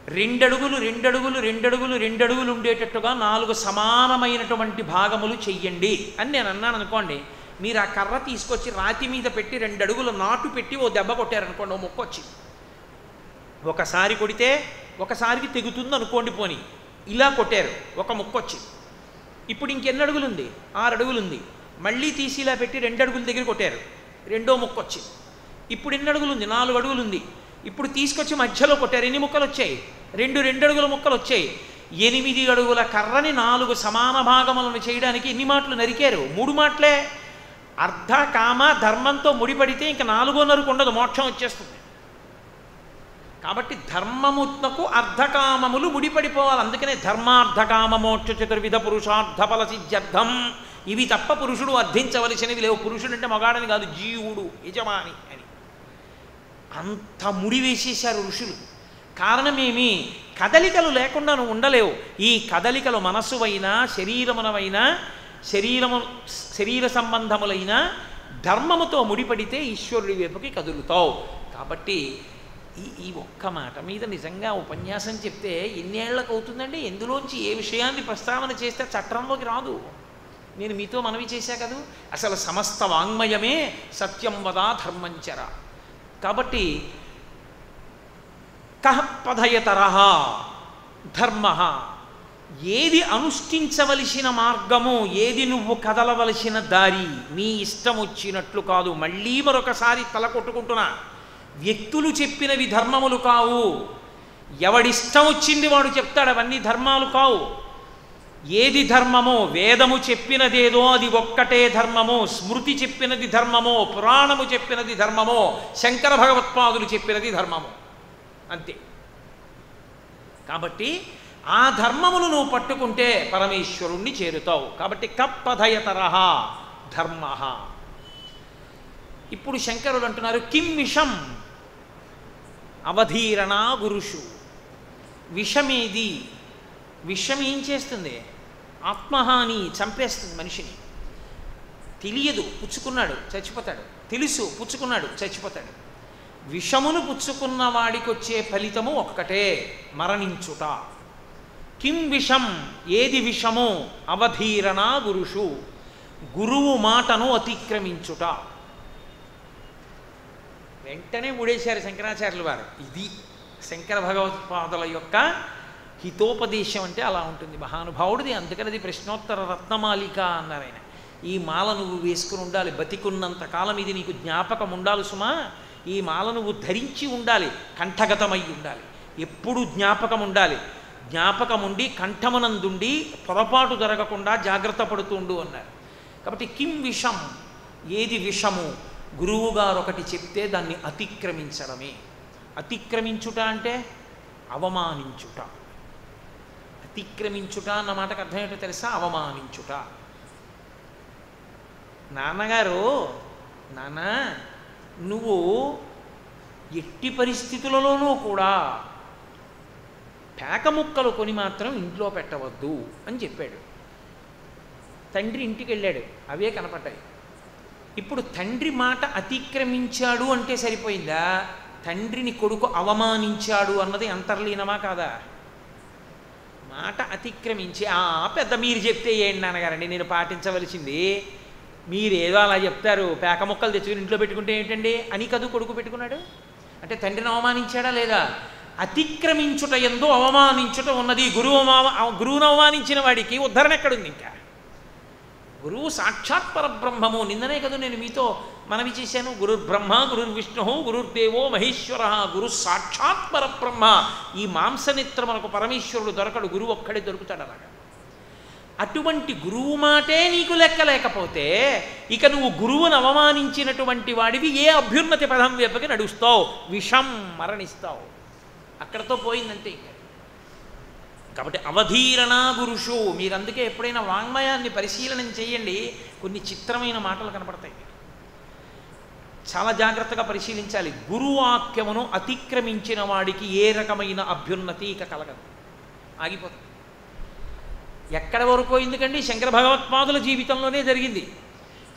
2 అడుగులు 2 అడుగులు 2 అడుగులు 2 అడుగులు ఉండేటట్టుగా 4 సమానమైనటువంటి భాగములు చెయ్యండి అని నేను అన్నాను అనుకోండి. మీరు ఆ కర్ర తీసుకొచ్చి రాతి మీద పెట్టి 2 అడుగులు నాటు పెట్టి ఓ దెబ్బ కొట్టారనుకోండి, ఓ మొక్క వచ్చింది. ఒకసారి కొడితే ఒకసారికి తెగుతుంది అనుకోండి, పోని ఇలా కొట్టారు, ఒక మొక్క వచ్చింది. ఇప్పుడు ఇంకెన్ని అడుగులు ఉంది? 6 అడుగులు ఉంది. మళ్ళీ తీసి ఇలా పెట్టి 2 అడుగుల దగ్గర కొట్టారు, రెండో మొక్క వచ్చింది. ఇప్పుడు ఎన్ని అడుగులు ఉంది? 4 అడుగులు ఉంది. ఇప్పుడు తీసుకొచ్చి మధ్యలో కొట్టారు, ఎన్ని ముక్కలు వచ్చాయి? 2 అడుగుల ముక్కలు వచ్చాయి. 8 అడుగుల కర్రని 4 సమాన భాగములను చేయడానికి ఎన్ని మాటలు నరికారు? 3 మాటలే. అర్ధ కామ ధర్మంతో ముడిపడితే ఇంకా 4:30 ఉండదు, మోక్షం వచ్చేస్తుంది. కాబట్టి ధర్మమునకు అర్ధకామములు ముడిపడిపోవాలి. అందుకనే ధర్మార్థకామ మోక్ష చతుర్విధ పురుషార్థ ఫల సిద్ధ్యర్థం, ఇవి తప్ప పురుషుడు అర్థించవలసినవి లేవు. పురుషుడు అంటే మగాడని కాదు, జీవుడు యజమాని అని అంత ముడి వేసేశారు ఋషులు. కారణమేమి? కదలికలు లేకుండా నువ్వు ఉండలేవు. ఈ కదలికలు మనస్సువైనా శరీరమునవైనా శరీర సంబంధములైన ధర్మముతో ముడిపడితే ఈశ్వరుడి వైపుకి కదులుతావు. కాబట్టి ఈ ఒక్క మాట మీద నిజంగా ఉపన్యాసం చెప్తే ఎన్నేళ్లకు అవుతుందండి? ఎందులోంచి ఏ విషయాన్ని ప్రస్తావన చేస్తే చట్టంలోకి రాదు. నేను మీతో మనవి చేశా కదా, అసలు సమస్త వాంగ్మయమే సత్యం వదా ధర్మంచర. కాబట్టి కః పదయతరః ధర్మ, ఏది అనుష్ఠించవలసిన మార్గము, ఏది నువ్వు కదలవలసిన దారి, నీ ఇష్టం వచ్చినట్లు కాదు. మళ్ళీ మరొకసారి తల కొట్టుకుంటున్నా, వ్యక్తులు చెప్పినవి ధర్మములు కావు. ఎవడిష్టం వచ్చింది వాడు చెప్తాడు, అవన్నీ ధర్మాలు కావు. ఏది ధర్మమో, వేదము చెప్పినదేదో అది ఒక్కటే ధర్మమో, స్మృతి చెప్పినది ధర్మమో, పురాణము చెప్పినది ధర్మమో, శంకర భగవత్పాదులు చెప్పినది ధర్మమో, అంతే. కాబట్టి ఆ ధర్మమును నువ్వు పట్టుకుంటే పరమేశ్వరుణ్ణి చేరుతావు. కాబట్టి కప్పధయతరః ధర్మ. ఇప్పుడు శంకరులు అంటున్నారు, కిం విషం అవధీరణ గురుషు. విషమేది? విషం ఏం చేస్తుంది? ఆత్మహాని, చంపేస్తుంది మనిషిని. తెలియదు, పుచ్చుకున్నాడు చచ్చిపోతాడు. తెలుసు, పుచ్చుకున్నాడు చచ్చిపోతాడు. విషమును పుచ్చుకున్న వాడికి వచ్చే ఫలితము ఒక్కటే, మరణించుట. కిం విషం, ఏది విషము? అవధీరణ గురుషు, గురువు మాటను అతిక్రమించుట. వెంటనే ముడేశారు శంకరాచార్యుల వారు. ఇది శంకర భగవత్పాదుల యొక్క హితోపదేశం అంటే అలా ఉంటుంది మహానుభావుడిది. అందుకని అది ప్రశ్నోత్తర రత్నమాలిక అన్నారు ఆయన. ఈ మాల నువ్వు వేసుకుని ఉండాలి, బతికున్నంత కాలం ఇది నీకు జ్ఞాపకం ఉండాలి సుమా. ఈ మాల నువ్వు ధరించి ఉండాలి, కంఠగతమై ఉండాలి, ఎప్పుడూ జ్ఞాపకం ఉండాలి. జ్ఞాపకం ఉండి కంఠమునందుండి పొరపాటు జరగకుండా జాగ్రత్త పడుతుండు అన్నారు. కాబట్టి కిం విషం, ఏది విషము? గురువుగారు ఒకటి చెప్తే దాన్ని అతిక్రమించడమే. అతిక్రమించుట అంటే అవమానించుట. అతిక్రమించుట అన్న మాటకు అర్థం ఏంటో తెలుసా? అవమానించుట. నాన్నగారు, నాన్న నువ్వు ఎట్టి పరిస్థితులలోనూ కూడా పేక ముక్కలు కొని మాత్రం ఇంట్లో పెట్టవద్దు అని చెప్పాడు. తండ్రి ఇంటికి వెళ్ళాడు, అవే కనపడ్డాయి. ఇప్పుడు తండ్రి మాట అతిక్రమించాడు అంటే సరిపోయిందా? తండ్రిని కొడుకు అవమానించాడు అన్నది అంతర్లీనమా కాదా? మాట అతిక్రమించి పెద్ద మీరు చెప్తే ఏంటి నాన్నగారండి నేను పాటించవలసింది, మీరేదో అలా చెప్తారు, పేక మొక్కలు తెచ్చుకుని ఇంట్లో పెట్టుకుంటే ఏంటండి అని కదూ కొడుకు పెట్టుకున్నాడు. అంటే తండ్రిని అవమానించాడా లేదా? అతిక్రమించుట యందు అవమానించుట ఉన్నది. గురువును అవమానించిన వాడికి ఉద్ధరణ ఎక్కడుంది? ఇంకా గురువు సాక్షాత్ పరబ్రహ్మము. నిన్ననే కదా నేను మీతో మనవి చేశాను, గురుర్బ్రహ్మ గురుర్విష్ణు గురుర్దేవో మహేశ్వర, గురు సాక్షాత్ పరబ్రహ్మ. ఈ మాంసనిత్రమునకు పరమేశ్వరుడు దొరకడు, గురువు ఒక్కడే దొరుకుతాడు. అలాగా అటువంటి గురువు మాటే నీకు లెక్కలేకపోతే ఇక నువ్వు గురువును అవమానించినటువంటి వాడివి ఏ అభ్యున్నతి పదం వైపుకి నడుస్తావు? విషం, మరణిస్తావు. అక్కడతో పోయిందంటే ఇంకా. కాబట్టి అవధీరణ గురుషు. మీరు అందుకే ఎప్పుడైనా వాంగ్మయాన్ని పరిశీలనం చేయండి, కొన్ని చిత్రమైన మాటలు కనపడతాయి. చాలా జాగ్రత్తగా పరిశీలించాలి. గురువాక్యమును అతిక్రమించిన వాడికి ఏ రకమైన అభ్యున్నతి ఇక కలగదు, ఆగిపోతుంది. ఎక్కడ వరకు ఎందుకండి శంకర భగవత్పాదుల జీవితంలోనే జరిగింది.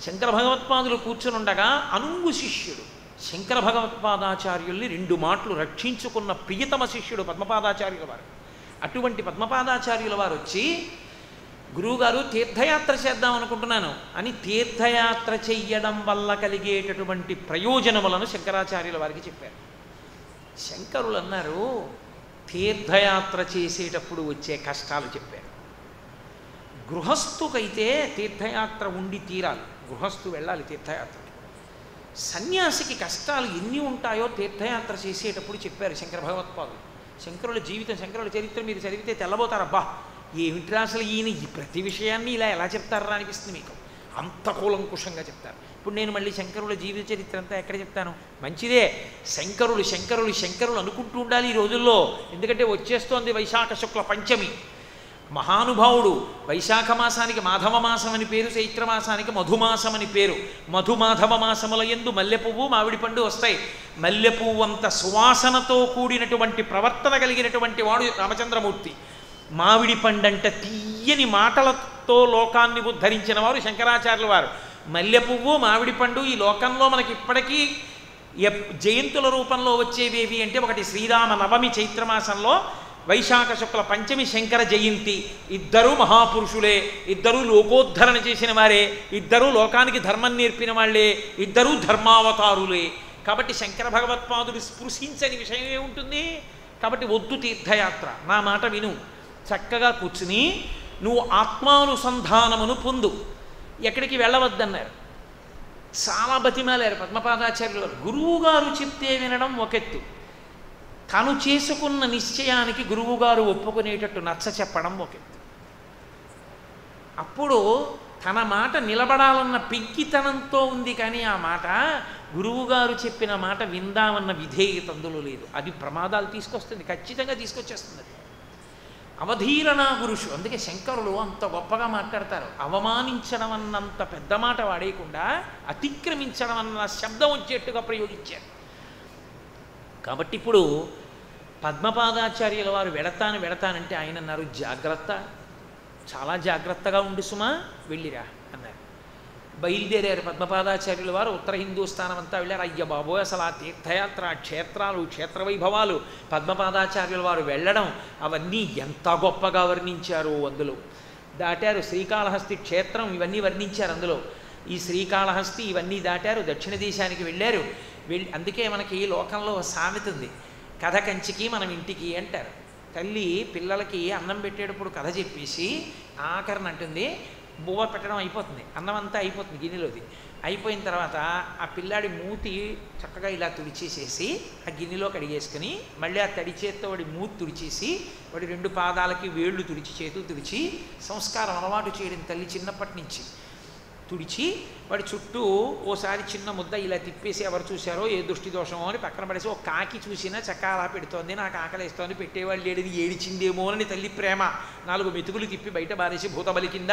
శంకర భగవత్పాదులు కూర్చునుండగా అనుంగు శిష్యుడు శంకర భగవత్పాదాచార్యుల్ని 2 మాటలు రక్షించుకున్న ప్రియతమ శిష్యుడు పద్మపాదాచార్యుల వారు. అటువంటి పద్మపాదాచార్యుల వారు వచ్చి, గురువుగారు తీర్థయాత్ర చేద్దాం అనుకుంటున్నాను అని తీర్థయాత్ర చెయ్యడం వల్ల కలిగేటటువంటి ప్రయోజనములను శంకరాచార్యుల వారికి చెప్పారు. శంకరులు అన్నారు, తీర్థయాత్ర చేసేటప్పుడు వచ్చే కష్టాలు చెప్పారు. గృహస్థుకైతే తీర్థయాత్ర ఉండి తీరాలి, గృహస్థు వెళ్ళాలి తీర్థయాత్రకి. సన్యాసికి కష్టాలు ఎన్ని ఉంటాయో తీర్థయాత్ర చేసేటప్పుడు చెప్పారు శంకర భగవత్పాదులు. శంకరుల జీవితం, శంకరుల చరిత్ర మీరు చదివితే తెల్లబోతారబ్బా, ఏమిట్రా అసలు ఈయన ఈ ప్రతి విషయాన్ని ఇలా ఎలా చెప్తారా అనిపిస్తుంది మీకు, అంత కూలంకుషంగా చెప్తారు. ఇప్పుడు నేను మళ్ళీ శంకరుల జీవిత చరిత్ర అంతా ఎక్కడ చెప్తాను? మంచిదే, శంకరులు శంకరులు శంకరులు అనుకుంటూ ఉండాలి ఈ రోజుల్లో. ఎందుకంటే వచ్చేస్తోంది వైశాఖ శుక్ల పంచమి. మహానుభావుడు వైశాఖ మాసానికి మాధవ మాసం అని పేరు, చైత్రమాసానికి మధుమాసం అని పేరు. మధుమాధవ మాసముల యందు మల్లెపువ్వు మామిడి పండు వస్తాయి. మల్లెపువ్వు అంత సువాసనతో కూడినటువంటి ప్రవర్తన కలిగినటువంటి వాడు రామచంద్రమూర్తి. మామిడి పండంట తీయని మాటలతో లోకాన్ని ఉద్ధరించిన వారు శంకరాచార్యుల వారు. మల్లెపువ్వు మామిడి పండు ఈ లోకంలో మనకి ఇప్పటికీ జయంతుల రూపంలో వచ్చేవేవి అంటే, ఒకటి శ్రీరామ నవమి చైత్రమాసంలో, వైశాఖ శుక్ల పంచమి శంకర జయంతి. ఇద్దరూ మహాపురుషులే, ఇద్దరూ లోకోద్ధరణ చేసిన వారే, ఇద్దరూ లోకానికి ధర్మం నేర్పిన వాళ్లే, ఇద్దరూ ధర్మావతారులే. కాబట్టి శంకర భగవత్పాదులు స్పృశించని విషయం ఏముంటుంది? కాబట్టి వద్దు తీర్థయాత్ర, నా మాట విను, చక్కగా కూర్చుని నువ్వు ఆత్మానుసంధానమును పొందు, ఎక్కడికి వెళ్ళవద్దన్నారు. చాలా బతిమాలారు పద్మపాదాచార్యులు. గురువుగారు చెప్తే వినడం ఒకెత్తు, తను చేసుకున్న నిశ్చయానికి గురువుగారు ఒప్పుకునేటట్టు నచ్చ చెప్పడం ఒకెత్తు. అప్పుడు తన మాట నిలబడాలన్న పెంకితనంతో ఉంది, కానీ ఆ మాట గురువుగారు చెప్పిన మాట విందామన్న విధేయత అందులో లేదు. అది ప్రమాదాలు తీసుకొస్తుంది, ఖచ్చితంగా తీసుకొచ్చేస్తుంది. అది అవధీరణ గురుషు. అందుకే శంకరులు అంత గొప్పగా మాట్లాడతారు. అవమానించడం అన్నంత పెద్ద మాట వాడేయకుండా అతిక్రమించడం అన్న శబ్దం వచ్చేట్టుగా ప్రయోగించారు. కాబట్టి ఇప్పుడు పద్మపాదాచార్యుల వారు వెడతానంటే ఆయన అన్నారు, జాగ్రత్త, చాలా జాగ్రత్తగా ఉండు సుమా, వెళ్ళిరా అన్నారు. బయలుదేరారు పద్మపాదాచార్యుల వారు. ఉత్తర హిందూస్థానం అంతా వెళ్ళారు. అయ్య బాబోయ్, అసలు ఆ తీర్థయాత్ర, క్షేత్రాలు, క్షేత్రవైభవాలు, పద్మపాదాచార్యుల వారు వెళ్ళడం, అవన్నీ ఎంత గొప్పగా వర్ణించారు. అందులో దాటారు శ్రీకాళహస్తి క్షేత్రం, ఇవన్నీ వర్ణించారు అందులో. ఈ శ్రీకాళహస్తి ఇవన్నీ దాటారు, దక్షిణ దేశానికి వెళ్ళారు. అందుకే మనకి ఈ లోకంలో సామెత ఉంది, కథ కంచికి మనం ఇంటికి అంటారు. తల్లి పిల్లలకి అన్నం పెట్టేటప్పుడు కథ చెప్పేసి ఆఖరణ అంటుంది, బువ్వ పెట్టడం అయిపోతుంది, అన్నం అంతా అయిపోతుంది గిన్నెలోది. అయిపోయిన తర్వాత ఆ పిల్లాడి మూతి చక్కగా ఇలా తుడిచేసేసి ఆ గిన్నెలో కడిగేసుకుని, మళ్ళీ ఆ తడి చేత్తో వాడి మూతి తుడిచేసి, వాడి 2 పాదాలకి వేళ్ళు తుడిచి, చేతులు తుడిచి, సంస్కారం అలవాటు చేయడం తల్లి చిన్నప్పటి నుంచి. తుడిచి వాడి చుట్టూ ఓసారి చిన్న ముద్ద ఇలా తిప్పేసి, ఎవరు చూశారో ఏ దృష్టి దోషమో అని పక్కన పడేసి, ఒక కాకి చూసినా చక్క అలా పెడుతోంది, నాకు ఆకలిస్తోంది, పెట్టేవాళ్ళు లేడని ఏడిచిందేమో అని తల్లి ప్రేమ 4 మెతుకులు తిప్పి బయట బారేసి భూతబలి కింద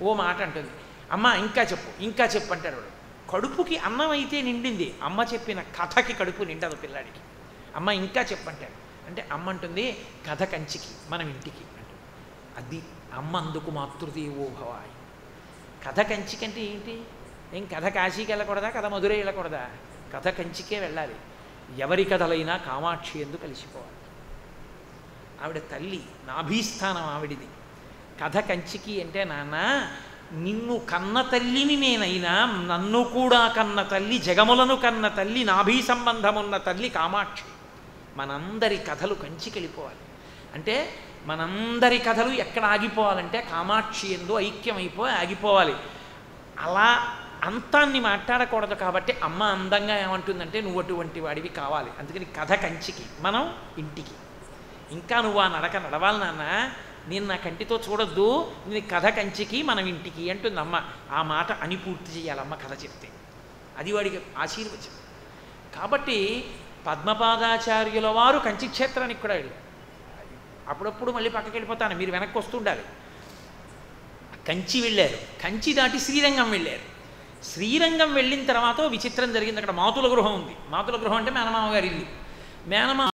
ఓ మాట అంటుంది. అమ్మ ఇంకా చెప్పు, ఇంకా చెప్పు అంటాడు వాడు. కడుపుకి అన్నం అయితే నిండింది, అమ్మ చెప్పిన కథకి కడుపు నిండదు పిల్లాడికి. అమ్మ ఇంకా చెప్పంటాడు. అంటే అమ్మ అంటుంది, కథ కంచికి మనం ఇంటికి అంటుంది. అది అమ్మ అందుకు మాతృదేవో భవ. కథ కంచికంటే ఏంటి? ఏం కథ కాశీకి వెళ్ళకూడదా, కథ మధురై వెళ్ళకూడదా? కథ కంచికే వెళ్ళాలి. ఎవరి కథలైనా కామాక్షి ఎందు కలిసిపోవాలి. ఆవిడ తల్లి, నాభీస్థానం ఆవిడిది. కథ కంచికి అంటే, నాన్న నిన్ను కన్న తల్లిని నేనైనా, నన్ను కూడా కన్న తల్లి, జగములను కన్న తల్లి, నాభీ సంబంధమున్న తల్లి కామాక్షి. మనందరి కథలు కంచికి వెళ్ళిపోవాలి. అంటే మనందరి కథలు ఎక్కడ ఆగిపోవాలంటే కామాక్షి ఎందు ఐక్యమైపోయి ఆగిపోవాలి. అలా అంతాన్ని మాట్లాడకూడదు. కాబట్టి అమ్మ అందంగా ఏమంటుందంటే, నువ్వు అటువంటి వాడివి కావాలి. అందుకని కథ కంచికి మనం ఇంటికి. ఇంకా నువ్వు ఆ నడక నడవాలి నాన్న, నేను నా కంటితో చూడొద్దు, నీ కథ కంచికి మనం ఇంటికి అంటుంది అమ్మ. ఆ మాట అని పూర్తి చేయాలమ్మ కథ చెప్తే, అది వాడికి ఆశీర్వచనం. కాబట్టి పద్మపాదాచార్యుల వారు కంచి క్షేత్రానికి కూడా వెళ్ళారు. అప్పుడప్పుడు మళ్ళీ పక్కకి వెళ్ళిపోతాను, మీరు వెనక్కి వస్తుండాలి. కంచి వెళ్ళారు, కంచి దాటి శ్రీరంగం వెళ్ళారు. శ్రీరంగం వెళ్ళిన తర్వాత విచిత్రం జరిగింది. అక్కడ మాతుల గృహం ఉంది. మాతుల గృహం అంటే మేనమామ గారి ఇల్లు. మేనమామ